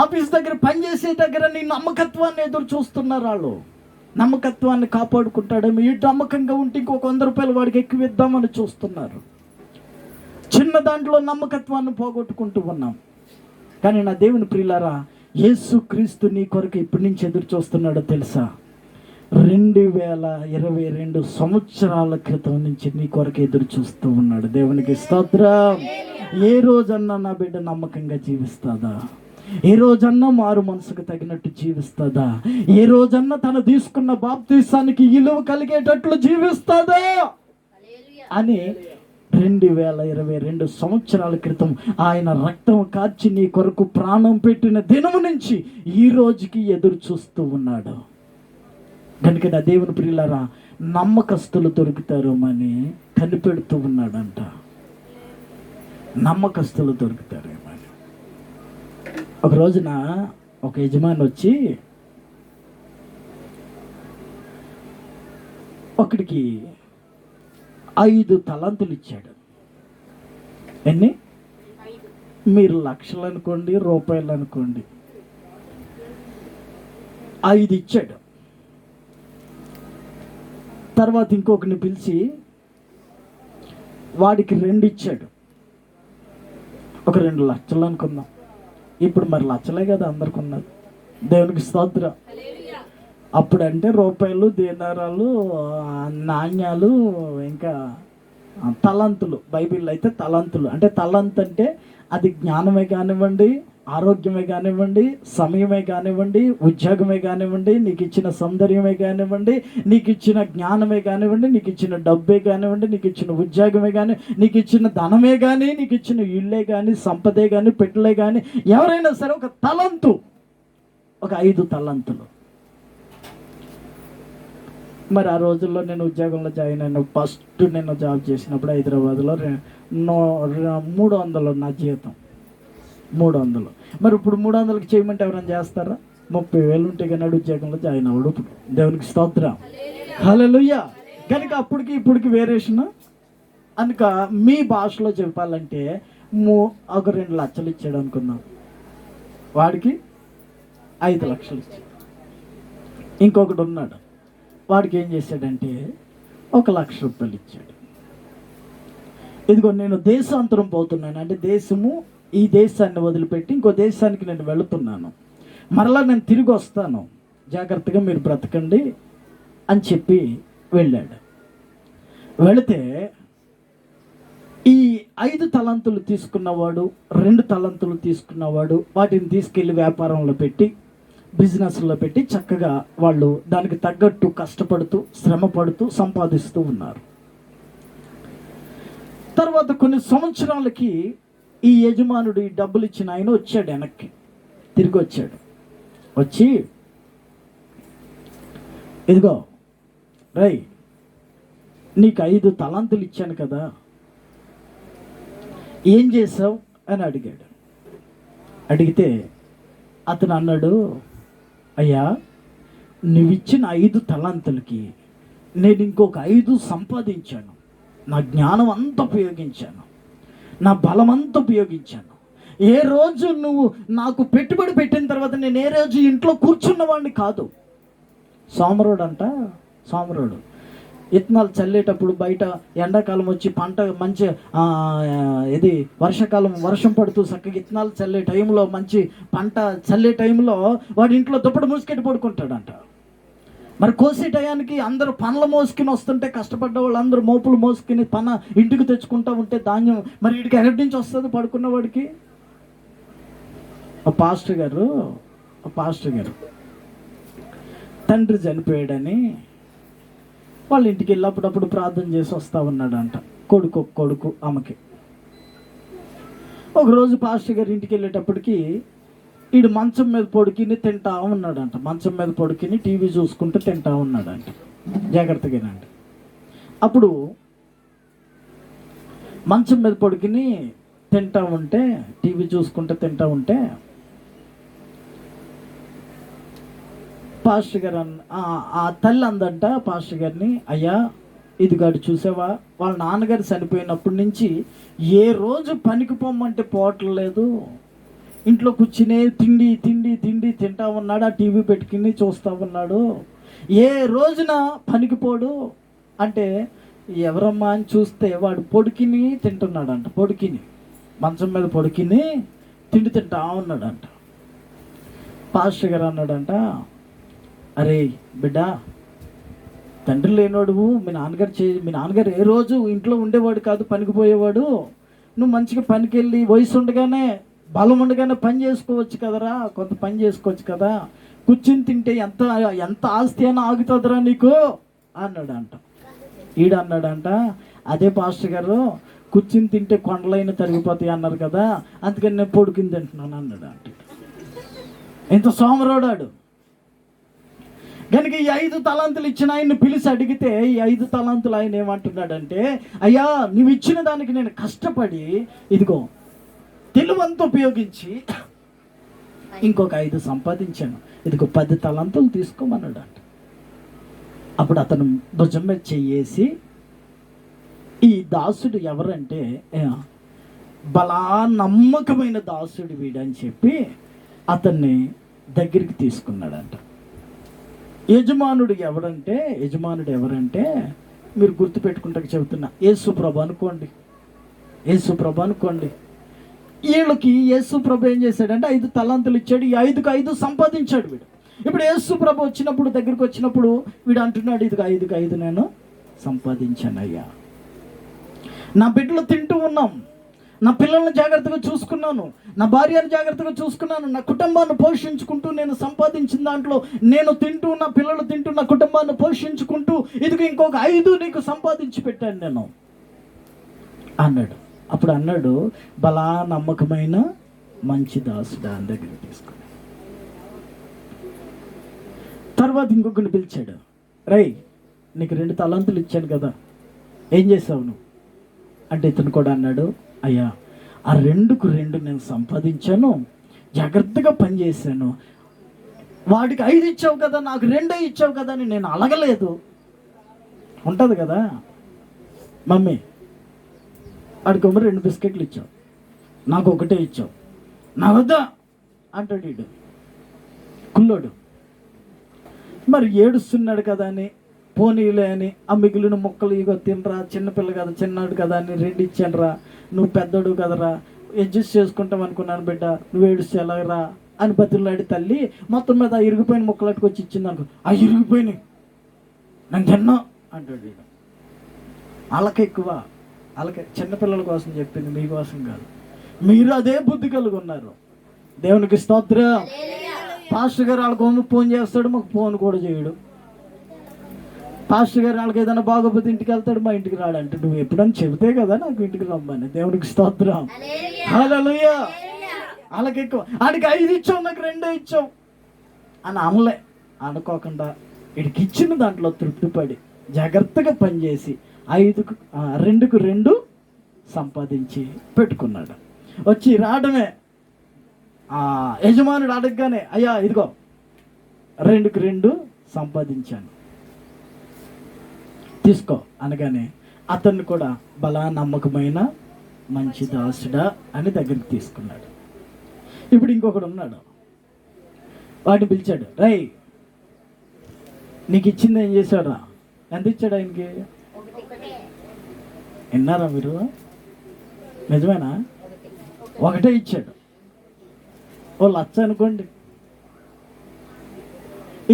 ఆఫీస్ దగ్గర పనిచేసే దగ్గర నీ నమ్మకత్వాన్ని ఎదురు చూస్తున్నారు వాళ్ళు. నమ్మకత్వాన్ని కాపాడుకుంటాడేమో, ఈ నమ్మకంగా ఉంటే ఇంకొక 100 రూపాయలు వాడికి ఎక్కువ ఇద్దామని చూస్తున్నారు. చిన్న దాంట్లో నమ్మకత్వాన్ని పోగొట్టుకుంటూ ఉన్నాం. కానీ నా దేవుని ప్రియులారా, యేసుక్రీస్తు నీ కొరకు ఇప్పటి నుంచి ఎదురు చూస్తున్నాడో తెలుసా? 2022 సంవత్సరాల క్రితం నుంచి నీ కొరకు ఎదురు చూస్తూ ఉన్నాడు. దేవునికి స్తోత్రం. ఏ రోజన్నా నా బిడ్డ నమ్మకంగా జీవిస్తుందా? ఏ రోజన్నా మారు మనసుకు తగినట్టు జీవిస్తుందా? ఏ రోజన్నా తను తీసుకున్న బాప్తీసానికి విలువ కలిగేటట్లు జీవిస్తుందా అని 2022 సంవత్సరాల క్రితం ఆయన రక్తం కార్చి నీ కొరకు ప్రాణం పెట్టిన దినము నుంచి ఈ రోజుకి ఎదురు చూస్తూ ఉన్నాడు. కనుక నా దేవుని ప్రియులారా, నమ్మకస్తులు దొరుకుతారు అని కనిపెడుతూ ఉన్నాడంట. నమ్మకస్తులు దొరుకుతారేమని. ఒక రోజున ఒక యజమాని వచ్చి ఒకడికి 5 తలాంతులు ఇచ్చాడు. ఎన్ని? మీరు లక్షలు అనుకోండి, రూపాయలు అనుకోండి, 5 ఇచ్చాడు. తర్వాత ఇంకొకరిని పిలిచి వాడికి 2 ఇచ్చాడు. ఒక 2 లక్షలు అనుకుందాం. ఇప్పుడు మరి లక్షలే కదా అందరికి ఉన్నది. దేవునికి స్తోత్రం. అప్పుడంటే రూపాయలు, దీనారాలు, నాణ్యాలు, ఇంకా తలంతులు. బైబిల్లో అయితే తలంతులు అంటే, తలంత్ అంటే అది జ్ఞానమే కానివ్వండి, ఆరోగ్యమే కానివ్వండి, సమయమే కానివ్వండి, ఉద్యోగమే కానివ్వండి, నీకు ఇచ్చిన సౌందర్యమే కానివ్వండి, నీకు ఇచ్చిన జ్ఞానమే కానివ్వండి, నీకు ఇచ్చిన డబ్బే కానివ్వండి, నీకు ఇచ్చిన ఉద్యోగమే కానీ, నీకు ఇచ్చిన ధనమే కానీ, నీకు ఇచ్చిన ఇళ్ళే కానీ, సంపదే కానీ, పెట్టలే కానీ, ఎవరైనా సరే ఒక తలంతు, ఒక 5 తలంతులు. మరి ఆ రోజుల్లో నేను ఉద్యోగంలో జాయిన్ అయిన ఫస్ట్ నేను జాబ్ చేసినప్పుడు హైదరాబాద్లో 300 నా జీతం, 300. మరి ఇప్పుడు 300కి చేయమంటే ఎవరైనా చేస్తారా? 30,000 ఉంటే కానీ ఉద్యోగంలో జాయిన్ అవ్వడు. ఇప్పుడు దేవునికి స్తోత్రం, హల్లెలూయా. కనుక అప్పటికి ఇప్పటికి వేరియేషన్. అందుక మీ భాషలో చెప్పాలంటే ఒక 2 లక్షలు ఇచ్చాడు అనుకుందాం, వాడికి 5 లక్షలు ఇచ్చాడు. ఇంకొకటి ఉన్నాడు, వాడికి ఏం చేశాడంటే 1 లక్ష రూపాయలు ఇచ్చాడు. ఇదిగో నేను దేశాంతరం పోతున్నాను, అంటే దేశము, ఈ దేశాన్ని వదిలిపెట్టి ఇంకో దేశానికి నేను వెళుతున్నాను, మరలా నేను తిరిగి వస్తాను, జాగ్రత్తగా మీరు బ్రతకండి అని చెప్పి వెళ్ళాడు. వెళితే ఈ 5 తలాంతులు తీసుకున్నవాడు, 2 తలాంతులు తీసుకున్నవాడు వాటిని తీసుకెళ్ళి వ్యాపారంలో పెట్టి, బిజినెస్లో పెట్టి చక్కగా వాళ్ళు దానికి తగ్గట్టు కష్టపడుతూ శ్రమ పడుతూ సంపాదిస్తూ ఉన్నారు. తర్వాత కొన్ని సంవత్సరాలకి ఈ యజమానుడు ఈ డబ్బులు ఇచ్చిన ఆయన వచ్చాడు, వెనక్కి తిరిగి వచ్చాడు. వచ్చి ఇదిగో రై, నీకు 5 తలాంతులు ఇచ్చాను కదా, ఏం చేసావు అని అడిగాడు. అడిగితే అతను అన్నాడు, అయ్యా నువ్విచ్చిన 5 తలాంతులకి నేను ఇంకొక 5 సంపాదించాను, నా జ్ఞానం అంతా ఉపయోగించాను, నా బలం అంతా ఉపయోగించాను. ఏ రోజు నువ్వు నాకు పెట్టుబడి పెట్టిన తర్వాత నేను ఏ రోజు ఇంట్లో కూర్చున్నవాడిని కాదు. సోమరోడు విత్తనాలు చల్లేటప్పుడు బయట ఎండాకాలం వచ్చి పంట మంచి ఇది వర్షాకాలం వర్షం పడుతూ చక్కగా విత్తనాలు చల్లే టైంలో, మంచి పంట చల్లే టైంలో వాడి ఇంట్లో దుప్పటి మూసుకెట్టి పడుకుంటాడంట. మరి కోసే టయానికి అందరూ పనులు మోసుకుని వస్తుంటే, కష్టపడ్డ వాళ్ళు అందరూ మోపులు మోసుకుని ఇంటికి తెచ్చుకుంటూ ఉంటే ధాన్యం మరి వీడికి ఎక్కడి నుంచి వస్తుంది పడుకున్నవాడికి? ఆ పాస్టర్ గారు తండ్రి చనిపోయాడని వాళ్ళ ఇంటికి వెళ్ళి అప్పుడప్పుడు ప్రార్థన చేసి వస్తూ ఉన్నాడంట. కొడుకు ఆమెకి. ఒకరోజు పాస్టర్ గారి ఇంటికి వెళ్ళేటప్పటికి వీడు మంచం మీద పడుకుని తింటా ఉన్నాడంట. మంచం మీద పడుకుని టీవీ చూసుకుంటూ తింటా ఉన్నాడంట. జాగ్రత్తగానండి. అప్పుడు మంచం మీద పడుకుని తింటా ఉంటే, టీవీ చూసుకుంటూ తింటా ఉంటే పాస్టర్ గారు ఆ తల్లి అందంట పాస్టర్ గారిని, అయ్యా ఇదిగాడు చూసావా, వాళ్ళ నాన్నగారు చనిపోయినప్పటి నుంచి ఏ రోజు పనికి పొమ్మంటే పోవట్లేదు, ఇంట్లో కూర్చునే తిండి తింటా ఉన్నాడు, ఆ టీవీ పెట్టుకుని చూస్తూ ఉన్నాడు, ఏ రోజున పనికి పోడు అంటే ఎవరమ్మా అని చూస్తే వాడు పొడికిని తింటున్నాడంట. మంచం మీద పొడికిని తిండి తింటా ఉన్నాడంట. పాస్టర్ గారు అన్నాడంట, అరే బిడ్డ, తండ్రి లేనోడు, మీ నాన్నగారు ఏ రోజు ఇంట్లో ఉండేవాడు కాదు, పనికి పోయేవాడు. నువ్వు మంచిగా పనికి వెళ్ళి వయసు ఉండగానే బలం ఉండగానే పని చేసుకోవచ్చు కదరా, కొంత పని చేసుకోవచ్చు కదా, కూర్చుని తింటే ఎంత ఆస్తి అయినా ఆగుతుందిరా నీకు అన్నాడంట. అన్నాడంట, అదే పాస్టర్ గారు కూర్చుని తింటే కొండలైన తరిగిపోతాయి అన్నారు కదా, అందుకని నేను పొడుకుని తింటున్నాను అన్నాడంట. ఇంత సోమరోడాడు. కనుక ఈ 5 తలాంతులు ఇచ్చిన ఆయన్ని పిలిచి అడిగితే ఈ 5 తలాంతులు ఆయన ఏమంటున్నాడంటే, అయ్యా నువ్వు ఇచ్చిన దానికి నేను కష్టపడి ఇదిగో తెలివంతా ఉపయోగించి ఇంకొక 5 సంపాదించాను, ఇదిగో 10 తలాంతులు తీసుకోమన్నాడంట. అప్పుడు అతను భుజం మీద చెయ్యేసి, ఈ దాసుడు ఎవరంటే బలా నమ్మకమైన దాసుడు వీడని చెప్పి అతన్ని దగ్గరికి తీసుకున్నాడంట. యజమానుడు ఎవరంటే మీరు గుర్తుపెట్టుకుంటాక చెబుతున్నా, యేసుప్రభు అనుకోండి. వీళ్ళకి యేసుప్రభు ఏం చేశాడంటే 5 తలాంతులు ఇచ్చాడు. ఈ 5కు 5 సంపాదించాడు వీడు. ఇప్పుడు యేసుప్రభు దగ్గరికి వచ్చినప్పుడు వీడు అంటున్నాడు, ఇదిగో 5కు 5 నేను సంపాదించాను అయ్యా, నా బిడ్డలు తింటూ ఉన్నాం, నా పిల్లల్ని జాగ్రత్తగా చూసుకున్నాను, నా భార్యను జాగ్రత్తగా చూసుకున్నాను, నా కుటుంబాన్ని పోషించుకుంటూ నేను సంపాదించిన దాంట్లో నేను తింటూ, నా పిల్లలు తింటూ, నా కుటుంబాన్ని పోషించుకుంటూ ఇదిగో ఇంకొక 5 నీకు సంపాదించి పెట్టాను నేను అన్నాడు. అప్పుడు అన్నాడు, బలా నమ్మకమైన మంచి దాసుడా అని దగ్గరికి తీసుకుని. తర్వాత ఇంకొకరిని పిలిచాడు, రై నీకు 2 తలాంతులు ఇచ్చాను కదా, ఏం చేసావు నువ్వు అంటే ఇతను కూడా అన్నాడు, అయ్యా ఆ 2కు 2 నేను సంపాదించాను, జాగ్రత్తగా పనిచేశాను. వాడికి 5 ఇచ్చావు కదా, నాకు 2 ఇచ్చావు కదా అని నేను అలగలేదు. ఉంటుంది కదా మమ్మీ, వాడికి 2 బిస్కెట్లు ఇచ్చావు, నాకు 1 ఇచ్చావు, నా వద్దా అంటాడు వీడు కుల్లోడు. మరి ఏడుస్తున్నాడు కదా అని పోనీలే అని ఆ మిగిలిన మొక్కలు ఇగో తినరా, చిన్నపిల్ల కదా, చిన్నాడు కదా అని 2 ఇచ్చానురా, నువ్వు పెద్దోడు కదరా, అడ్జస్ట్ చేసుకుంటాం అనుకున్నాను బిడ్డ, నువ్వు ఏడుస్తే ఎలాగరా అని బతులాడి తల్లి మొత్తం మీద ఆ ఇరిగిపోయిన మొక్కలు అట్టుకొచ్చి ఇచ్చింది అనుకో, ఆ ఇరిగిపోయినాయి నేను తిన్నా అంటాడు వీడు. వాళ్ళకి ఎక్కువ, వాళ్ళకి చిన్నపిల్లల కోసం చెప్పింది, మీకోసం కాదు. మీరు అదే బుద్ధి కలిగి ఉన్నారు. దేవునికి స్తోత్రం. పాస్టర్ గారు వాళ్ళకి ఫోన్ చేస్తాడు, మాకు ఫోన్ కూడా చేయడు. పాస్టర్ గారు వాళ్ళకి ఏదైనా బాగోపోతే ఇంటికి వెళ్తాడు, మా ఇంటికి రాడంటే నువ్వు ఎప్పుడని చెబితే కదా నాకు ఇంటికి రమ్మని. దేవునికి స్తోత్రం. హల్లెలూయా. వాళ్ళకి ఎక్కువ, ఆడికి 5 ఇచ్చావు నాకు 2 ఇచ్చావు అని అనలే. అనుకోకుండా వీడికి ఇచ్చిన దాంట్లో తృప్తిపడి జాగ్రత్తగా పనిచేసి 2కు 2 సంపాదించి పెట్టుకున్నాడు. వచ్చి రావడమే యజమానుడు అడగగానే, అయ్యా ఇదిగో 2కు 2 సంపాదించాను తీసుకో అనగానే అతన్ని కూడా బలా నమ్మకమైన మంచి దాసుడా అని దగ్గరికి తీసుకున్నాడు. ఇప్పుడు ఇంకొకడు ఉన్నాడు, వాడిని పిలిచాడు, రై నీకు ఇచ్చింది ఏం చేశాడా, ఎంత ఇచ్చాడు ఆయనకి? విన్నారా మీరు? నిజమేనా? 1 ఇచ్చాడు. ఓ 1,00,000 అనుకోండి,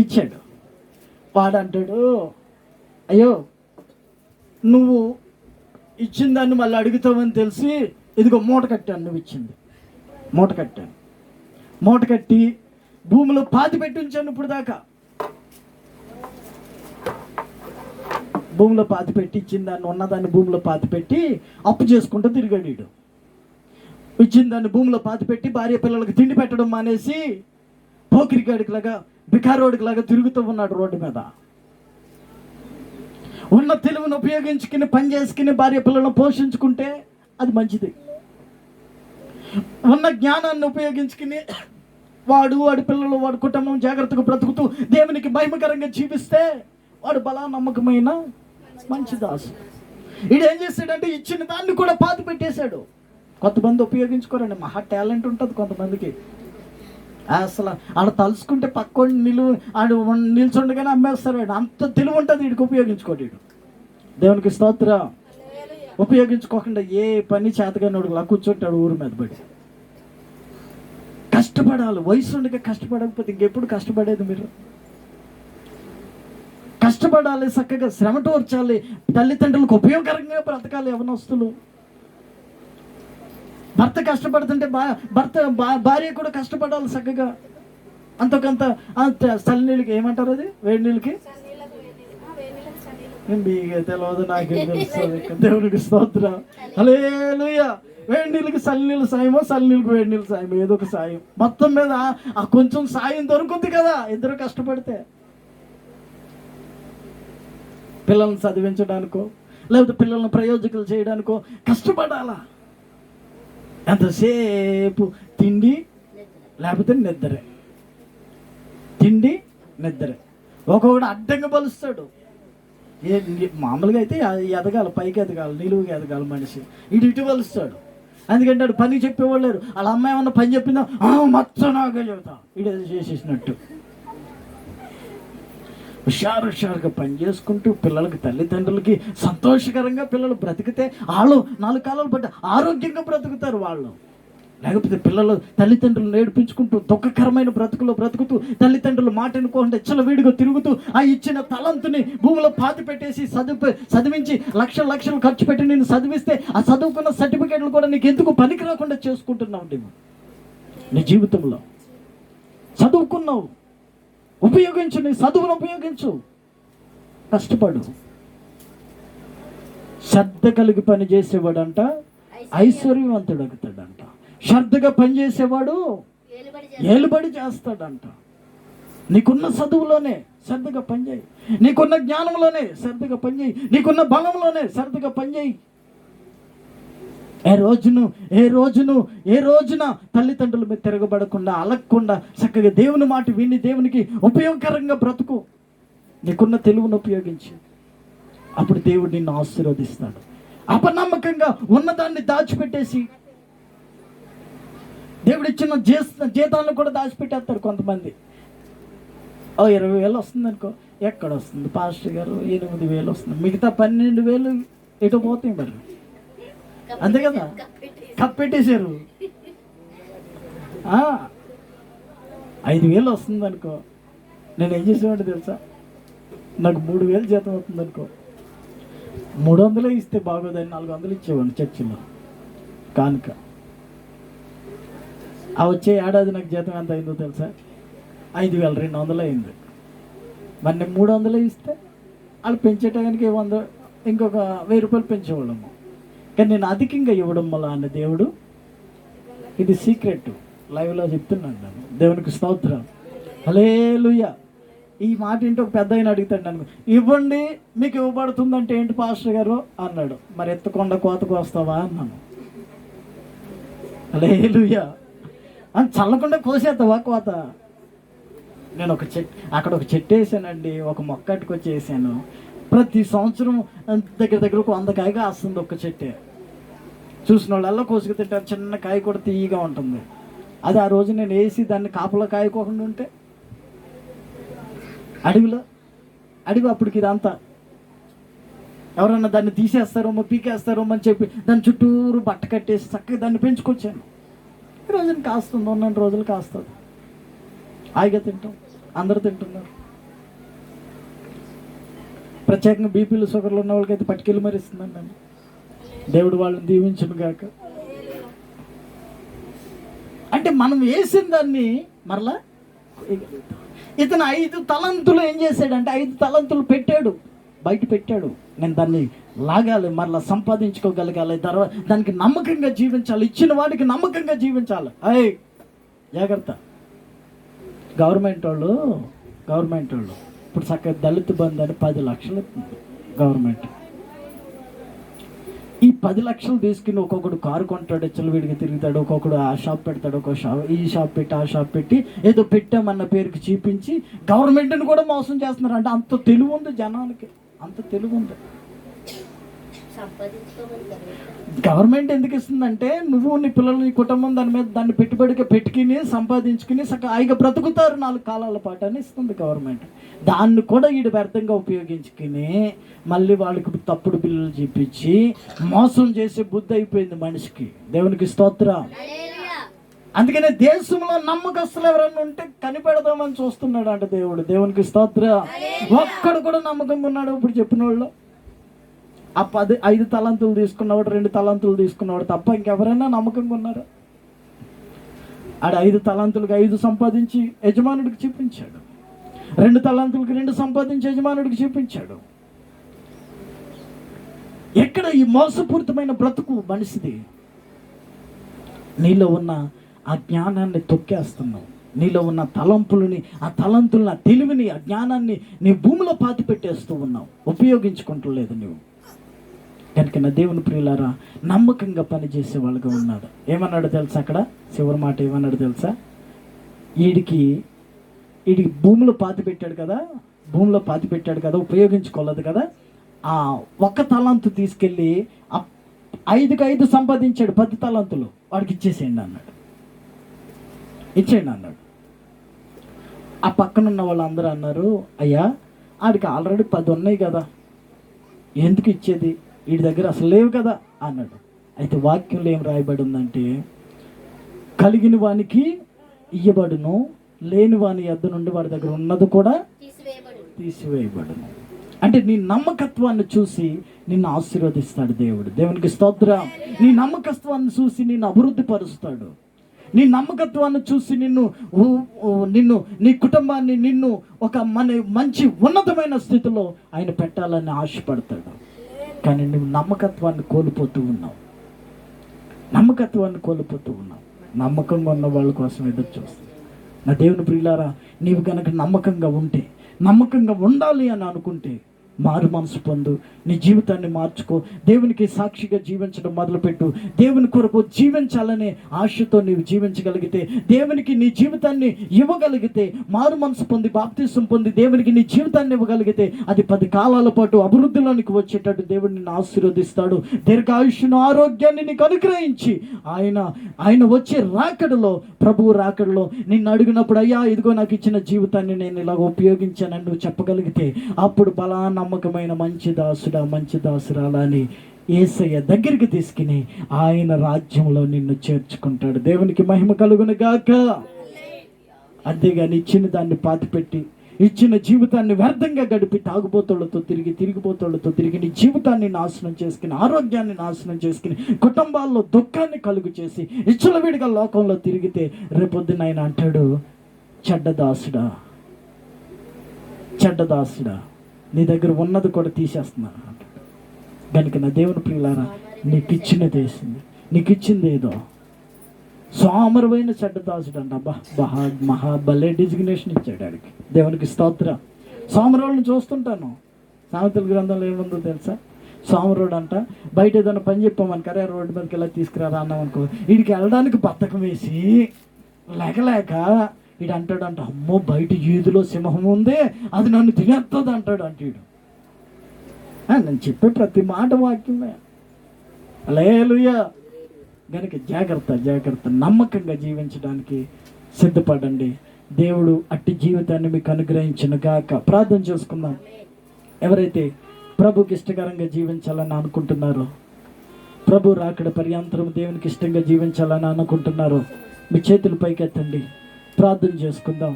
ఇచ్చాడు. వాడు అంటాడు, అయ్యో నువ్వు ఇచ్చిన దాన్ని మళ్ళీ అడుగుతావని తెలిసి ఇదిగో మూట కట్టాను, నువ్వు ఇచ్చింది మూట కట్టాను, మూట కట్టి భూమిలో పాతి పెట్టి ఉంచాను. ఇప్పుడు దాకా భూమిలో పాతి పెట్టి ఇచ్చిన దాన్ని, ఉన్నదాన్ని భూమిలో పాతి పెట్టి అప్పు చేసుకుంటూ తిరిగాడు వీడు. ఇచ్చిన దాన్ని భూమిలో పాతి పెట్టి భార్య పిల్లలకు తిండి పెట్టడం మానేసి పోకిరిగాడికి లాగా, బికారోడికి లాగా తిరుగుతూ ఉన్నాడు రోడ్డు మీద. ఉన్న తెలివిని ఉపయోగించుకుని పని చేసుకుని భార్య పిల్లలను పోషించుకుంటే అది మంచిది. ఉన్న జ్ఞానాన్ని ఉపయోగించుకుని వాడి పిల్లలు, వాడి కుటుంబం జాగ్రత్తగా బ్రతుకుతూ దేవునికి మహిమకరంగా జీవిస్తే వాడు బలా నమ్మకమైన మంచి దాసు. ఈడేం చేశాడంటే ఇచ్చిన దాన్ని కూడా పాతి పెట్టేశాడు. కొంతమంది ఉపయోగించుకోరండి, మహా టాలెంట్ ఉంటుంది కొంతమందికి. అసలు ఆడ తలుసుకుంటే పక్కోడి నిల్చుండగానే అమ్మేస్తారు. అంత తెలివి ఉంటుంది వీడికి, ఉపయోగించుకోడు. దేవునికి స్తోత్రం. ఉపయోగించుకోకుండా ఏ పని చేతగానోడులా కూర్చుంటాడు ఊరి మీద పడి. కష్టపడాలి, వయసు ఉండగా కష్టపడకపోతే ఇంకెప్పుడు కష్టపడేది మీరు? కష్టపడాలి, చక్కగా శ్రమ టోర్చాలి, తల్లిదండ్రులకు ఉపయోగకరంగా బ్రతకాలి. యవనస్తులు భర్త కష్టపడుతుంటే భార్య కూడా కష్టపడాలి చక్కగా. అంతకంత చల్లనీళ్ళకి ఏమంటారు, అది వేడి నీళ్ళకి మీకు తెలియదు, నాకేం తెలుస్తుంది. దేవునికి స్తోత్రం. హల్లెలూయా. వేడి నీళ్ళకి చల్లనీళ్ళు సాయమో, చల్లనీళ్ళకి వేడి నీళ్ళు సాయమో, ఏదో ఒక సాయం. మొత్తం మీద ఆ కొంచెం సాయం దొరుకుతుంది కదా ఇద్దరు కష్టపడితే. పిల్లల్ని చదివించడానికో లేకపోతే పిల్లల్ని ప్రయోజకులు చేయడానికో కష్టపడాలా. ఎంతసేపు తిండి లేకపోతే నిద్రే, తిండి నిద్రే. ఒక్కొక్కడు అడ్డంగా బలుస్తాడు. మామూలుగా అయితే ఎదగాలి, పైకి ఎదగాలి, నిలువుగా ఎదగాలి మనిషి. ఇటు బలుస్తాడు. ఎందుకంటే వాడు పని చెప్పేవాళ్ళు లేరు. వాళ్ళ అమ్మాయి ఏమన్నా పని చెప్పిందా, మొత్తం నాకే చెబుతా, ఇడేదో చేసేసినట్టు. హుషారుగా పని చేసుకుంటూ పిల్లలకి, తల్లిదండ్రులకి సంతోషకరంగా పిల్లలు బ్రతికితే వాళ్ళు 4 కాలాలు పడ్డ ఆరోగ్యంగా బ్రతుకుతారు వాళ్ళు. లేకపోతే పిల్లలు తల్లిదండ్రులు నేర్పించుకుంటూ దుఃఖకరమైన బ్రతుకుతూ తల్లిదండ్రులు మాట అనుకోకుండా విడిగా తిరుగుతూ ఆ ఇచ్చిన తలంతుని భూమిలో పాతి పెట్టేసి చదివించి లక్షలు ఖర్చు పెట్టి నేను చదివిస్తే ఆ చదువుకున్న సర్టిఫికేట్లు కూడా నీకు ఎందుకు పనికి రాకుండా చేసుకుంటున్నావు. నీ జీవితంలో చదువుకున్నావు, ఉపయోగించు, నీ చదువును ఉపయోగించు, కష్టపడు. శ్రద్ధ కలిగి పని చేసేవాడంట ఐశ్వర్యవంతుడు అవుతాడంట. శ్రద్ధగా పనిచేసేవాడు ఏలుబడి చేస్తాడంట. నీకున్న చదువులోనే శ్రద్ధగా పనిచేయి, నీకున్న జ్ఞానంలోనే శ్రద్ధగా పనిచేయి, నీకున్న బలంలోనే శ్రద్ధగా పనిచేయి. ఏ రోజున తల్లిదండ్రుల మీద తిరగబడకుండా, అలగకుండా చక్కగా దేవుని మాట విని దేవునికి ఉపయోగకరంగా బ్రతుకు. నీకున్న తెలివిని ఉపయోగించి, అప్పుడు దేవుడు నిన్ను ఆశీర్వదిస్తాడు. అపనమ్మకంగా ఉన్నదాన్ని దాచిపెట్టేసి, దేవుడు ఇచ్చిన జీతాలను కూడా దాచిపెట్టేస్తారు కొంతమంది. 20,000 వస్తుంది అనుకో, ఎక్కడ వస్తుంది పాస్టర్ గారు, 8,000 వస్తుంది, మిగతా 12,000 ఎటు పోతాయి మరి? అంతే కదా, కప్పెట్టేశారు. 5,000 వస్తుంది అనుకో, నేను ఏం చేసేవాడు తెలుసా? నాకు 3,000 జీతం అవుతుంది అనుకో, 300 ఇస్తే బాగోదని 400 ఇచ్చేవాడిని చర్చిలో కానుక. వచ్చే ఏడాది నాకు జీతం ఎంత అయిందో తెలుసా? 5,200 అయింది. మరి నేను 300 ఇస్తే వాళ్ళు పెంచేటానికి 100, ఇంకొక 1,000 రూపాయలు పెంచేవాళ్ళము. కానీ నేను అధికంగా ఇవ్వడం వల్ల అన్న దేవుడు, ఇది సీక్రెట్ లైవ్లో చెప్తున్నాను నేను. దేవునికి స్తోత్రం, హల్లెలూయా. ఈ మాట ఏంటి, ఒక పెద్ద ఆయన అడుగుతాడు నన్ను, ఇవ్వండి మీకు ఇవ్వబడుతుందంటే ఏంటి పాస్టర్ గారు అన్నాడు. మరి ఎత్తకుండా కోతకు వస్తావా అన్నాను. హల్లెలూయా. అని చల్లకుండా కోసేస్తావా కోత? నేను అక్కడ ఒక చెట్టు వేసానండి, ఒక మొక్క అట్టుకొచ్చి వేసాను. ప్రతి సంవత్సరం దగ్గర ఒక 100 కాయగా వస్తుంది ఒక్క చెట్టే. చూసిన వాళ్ళల్లో కోసుకు తింటారు, చిన్న కాయ కూడా తీయగా ఉంటుంది. అది ఆ రోజు నేను వేసి దాన్ని కాపలా కాయకోకుండా ఉంటే, అడవి అప్పటికి ఇదంతా ఎవరన్నా దాన్ని తీసేస్తారేమో, పీకేస్తారేమో అని చెప్పి దాని చుట్టూరు బట్ట కట్టేసి చక్కగా దాన్ని పెంచుకొచ్చాను. ఈ రోజున కాస్తుంది, 2 రోజులు కాస్తుంది, హాయిగా తింటాం, అందరూ తింటున్నారు. ప్రత్యేకంగా బీపీలు షుగర్లు ఉన్న వాళ్ళకైతే పట్టుకెళ్ళి మరి ఇస్తున్నాను నేను. దేవుడు వాళ్ళని దీవించును గాక. అంటే మనం వేసిన దాన్ని మరలా ఇతను 5 తలంతులు ఏం చేశాడంటే 5 తలంతులు పెట్టాడు, బయట పెట్టాడు. నేను దాన్ని లాగాలి, మరలా సంపాదించుకోగలగాలి, తర్వాత దానికి నమ్మకంగా జీవించాలి, ఇచ్చిన వాడికి నమ్మకంగా జీవించాలి. జాగ్రత్త. గవర్నమెంట్ వాళ్ళు ఇప్పుడు చక్కగా దళిత బంధు అని 10 లక్షలు గవర్నమెంట్. ఈ 10 లక్షలు తీసుకుని ఒక్కొక్కడు కారు కొంటాడు, చెలవిడిగా తిరుగుతాడు, ఒక్కొక్కడు ఆ షాప్ పెడతాడు, ఒక్కొక్క షాప్, ఈ షాప్ పెట్టి ఆ షాప్ పెట్టి ఏదో పెట్టామన్న పేరుకి చూపించి గవర్నమెంట్ని కూడా మోసం చేస్తున్నారు. అంటే అంత తెలివి ఉంది జనానికి, అంత తెలివి ఉంది. గవర్నమెంట్ ఎందుకు ఇస్తుందంటే నువ్వు నీ పిల్లలు నీ కుటుంబం దాన్ని పెట్టుబడిగా పెట్టుకుని సంపాదించుకుని హాయిగా బ్రతుకుతారు 4 కాలాల పాటు అని ఇస్తుంది గవర్నమెంట్. దాన్ని కూడా వీడు వ్యర్థంగా ఉపయోగించుకుని మళ్ళీ వాళ్ళకి తప్పుడు బిల్లులు చూపించి మోసం చేసే బుద్ధి అయిపోయింది మనిషికి. దేవునికి స్తోత్రం. అందుకనే దేశంలో నమ్మకస్తులు ఎవరన్నా ఉంటే కనిపెడదామని చూస్తున్నాడు అంట దేవుడు. దేవునికి స్తోత్రం. ఒక్కడు కూడా నమ్మకంగా ఉన్నాడు ఇప్పుడు చెప్పిన వాళ్ళు? ఆ 5 తలంతులు తీసుకున్నవాడు, 2 తలంతులు తీసుకున్నవాడు తప్ప ఇంకెవరైనా నమ్మకంగా ఉన్నారు? ఆడ 5 తలంతులకు 5 సంపాదించి యజమానుడికి చూపించాడు, 2 తలంతులకు 2 సంపాదించి యజమానుడికి చూపించాడు. ఎక్కడ ఈ మోసపూరితమైన బ్రతుకు మనిషిది? నీలో ఉన్న ఆ జ్ఞానాన్ని తొక్కేస్తున్నావు, నీలో ఉన్న తలంపులని, ఆ తలంతులని, ఆ తెలివిని, ఆ జ్ఞానాన్ని నీ భూమిలో పాతి పెట్టేస్తూ ఉన్నావు, ఉపయోగించుకుంటలేదు నువ్వు. కనుక నా దేవుని ప్రియులారా, నమ్మకంగా పనిచేసే వాళ్ళగా ఉన్నాడు. ఏమన్నాడు తెలుసా? అక్కడ చివరి మాట ఏమన్నాడు తెలుసా? వీడికి భూమిలో పాతి పెట్టాడు కదా, ఉపయోగించుకోలేదు కదా, ఆ 1 తలంతు తీసుకెళ్ళి 5కి 5 సంపాదించాడు, 10 తలంతులు వాడికి ఇచ్చేసేయండి అన్నాడు. ఆ పక్కనున్న వాళ్ళందరూ అన్నారు, అయ్యా ఆడికి ఆల్రెడీ 10 ఉన్నాయి కదా, ఎందుకు ఇచ్చేది, వీడి దగ్గర అసలు లేవు కదా అన్నాడు. అయితే వాక్యంలో ఏం రాయబడి ఉందంటే, కలిగిన వానికి ఇయ్యబడును, లేని వాని యొద్ద నుండి వాడి దగ్గర ఉన్నది కూడా తీసివేయబడును. అంటే నీ నమ్మకత్వాన్ని చూసి నిన్ను ఆశీర్వదిస్తాడు దేవుడు. దేవునికి స్తోత్రం. నీ నమ్మకత్వాన్ని చూసి నిన్ను అభివృద్ధి పరుస్తాడు. నీ నమ్మకత్వాన్ని చూసి నిన్ను నీ కుటుంబాన్ని నిన్ను ఒక మంచి ఉన్నతమైన స్థితిలో ఆయన పెట్టాలని ఆశపడతాడు. కానీ నువ్వు నమ్మకత్వాన్ని కోల్పోతూ ఉన్నావు. నమ్మకంగా ఉన్న వాళ్ళ కోసం ఎదురు చూస్తుంది. నా దేవుని ప్రియులారా, నీవు కనుక నమ్మకంగా ఉండాలి అని అనుకుంటే మారు మనసు పొందు, నీ జీవితాన్ని మార్చుకో, దేవునికి సాక్షిగా జీవించడం మొదలుపెట్టు. దేవుని కొరకు జీవించాలనే ఆశతో నీవు జీవించగలిగితే, దేవునికి నీ జీవితాన్ని ఇవ్వగలిగితే, మారు మనసు పొంది బాప్తిసం పొంది దేవునికి నీ జీవితాన్ని ఇవ్వగలిగితే, అది 10 కాలాల పాటు అభివృద్ధిలోనికి వచ్చేటట్టు దేవుడు నిన్ను ఆశీర్వదిస్తాడు. దీర్ఘాయుష్ను, ఆరోగ్యాన్ని నీకు అనుగ్రహించి ఆయన వచ్చే రాకడలో, ప్రభువు రాకడలో నిన్ను అడిగినప్పుడు, అయ్యా ఇదిగో నాకు ఇచ్చిన జీవితాన్ని నేను ఇలాగ ఉపయోగించానని నువ్వు చెప్పగలిగితే, అప్పుడు బలా నమ్మకమైన మంచి దాసురాలా అని యేసయ్య దగ్గరికి తీసుకుని ఆయన రాజ్యంలో నిన్ను చేర్చుకుంటాడు. దేవునికి మహిమ కలుగును గాక. అంతేగాని ఇచ్చిన దాన్ని పాతిపెట్టి, ఇచ్చిన జీవితాన్ని వ్యర్థంగా గడిపి తాగుబోతులతో తిరిగి నీ జీవితాన్ని నాశనం చేసుకుని, ఆరోగ్యాన్ని నాశనం చేసుకుని, కుటుంబాల్లో దుఃఖాన్ని కలుగు చేసి ఇచ్చలవిడిగా లోకంలో తిరిగితే, రేపొద్దున ఆయన అంటాడు, చెడ్డదాసుడా, నీ దగ్గర ఉన్నది కూడా తీసేస్తున్నాను అంటాడు. కనుక నా దేవుని ప్రియులారా, నీకు ఇచ్చింది ఏదో సోమరమైన చెడ్డదాసుడు అంట. మహాబలే డిజిగ్నేషన్ ఇచ్చాడు ఆడికి. దేవునికి స్తోత్రం. సోమరోళ్ళని చూస్తుంటాను. సామెతల గ్రంథంలో ఏముందో తెలుసా? సోమరోడు అంట బయట ఏదైనా పని చెప్పామని, కరే రోడ్డు మీదకి ఇలా తీసుకురారా అన్నాం అనుకో, వీడికి వెళ్ళడానికి బద్ధకం వేసి లేక వీడు అంటాడంట, అమ్మో బయట ఈదులో సింహం ఉంది, అది నన్ను తినేస్తుంది అంటాడు. వీడు నేను చెప్పే ప్రతి మాట వాక్యమే. హల్లెలూయా. గనుక జాగ్రత్త, నమ్మకంగా జీవించడానికి సిద్ధపడండి. దేవుడు అట్టి జీవితాన్ని మీకు అనుగ్రహించును గాక. ప్రార్థన చేసుకుందాం. ఎవరైతే ప్రభుకి ఇష్టకరంగా జీవించాలని అనుకుంటున్నారో, ప్రభు రాకడ పర్యంతరం దేవునికి ఇష్టంగా జీవించాలని అనుకుంటున్నారో, మీ చేతులు పైకెత్తండి. ప్రార్థన చేసుకుందాం.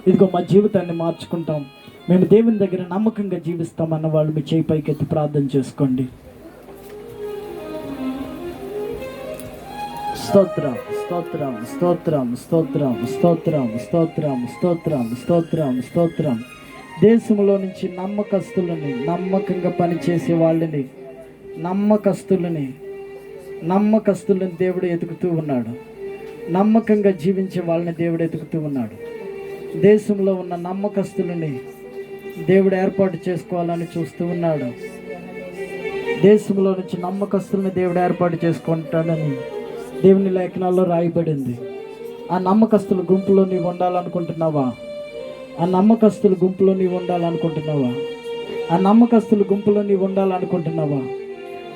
ఇదిగో మా జీవితాన్ని మార్చుకుంటాం, మేము దేవుని దగ్గర నమ్మకంగా జీవిస్తాం అన్న వాళ్ళు మీ చేయి పైకెత్తి ప్రార్థన చేసుకోండి. స్తోత్రం స్తోత్రం స్తోత్రం స్తోత్రం స్తోత్రం స్తోత్రం స్తోత్రం స్తోత్రం స్తోత్రం. దేశంలో నుంచి నమ్మకంగా పనిచేసే వాళ్ళని, నమ్మకస్తులని దేవుడు ఎదుగుతూ ఉన్నాడు. నమ్మకంగా జీవించే వాళ్ళని దేవుడు ఎదుగుతూ ఉన్నాడు. దేశంలో ఉన్న నమ్మకస్తులని దేవుడు ఏర్పాటు చేసుకోవాలని చూస్తూ ఉన్నాడు. దేశంలో నుంచి నమ్మకస్తులని దేవుడు ఏర్పాటు చేసుకుంటాడని దేవుని లేఖనాల్లో రాయబడింది. ఆ నమ్మకస్తుల గుంపులో నీవు ఉండాలనుకుంటున్నావా? ఆ నమ్మకస్తుల గుంపులో నీవు ఉండాలనుకుంటున్నావా?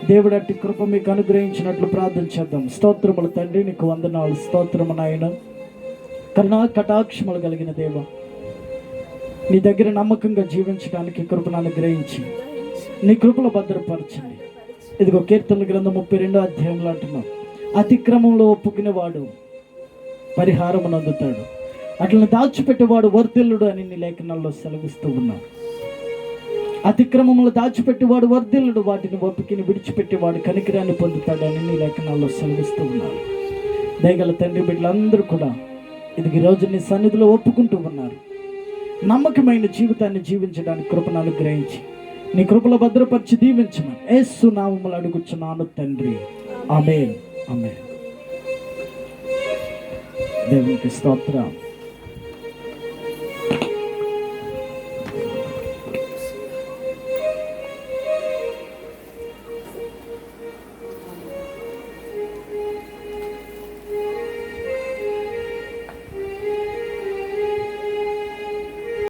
దేవుడు అట్టి కృప మీకు అనుగ్రహించినట్లు ప్రార్థన చేద్దాం. స్తోత్రములు తండ్రి, నీకు వందనాలు. స్తోత్రము నాయన, కరుణా కటాక్షములు కలిగిన దేవ, నీ దగ్గర నమ్మకంగా జీవించడానికి కృపను అనుగ్రహించి నీ కృపలో భద్రపరచండి. ఇదిగో కీర్తనల గ్రంథం 32వ అధ్యాయంలో అంటున్నాం, అతిక్రమంలో ఒప్పుకునేవాడు పరిహారమును అందుతాడు, అట్లా దాచిపెట్టేవాడు వర్ధిల్లుడు అని నీ లేఖనాల్లో సెలవిస్తూ ఉన్నావు. అతిక్రమములు దాచిపెట్టేవాడు వర్ధిల్లుడు, వాటిని ఒప్పుకిని విడిచిపెట్టేవాడు కనికరాన్ని పొందుతాడని నీ లేఖనాల్లో సెలవిస్తూ ఉన్నారు. దయగల తండ్రి, బిడ్డలందరూ కూడా ఇది ఈరోజు నీ సన్నిధిలో ఒప్పుకుంటూ ఉన్నారు. నమ్మకమైన జీవితాన్ని జీవించడానికి కృపను అనుగ్రహించి నీ కృపలో భద్రపరిచి దీవించమని యేసు నామములో అడుగుచున్నాను తండ్రి. ఆమేన్. దేవునికి స్తోత్రం.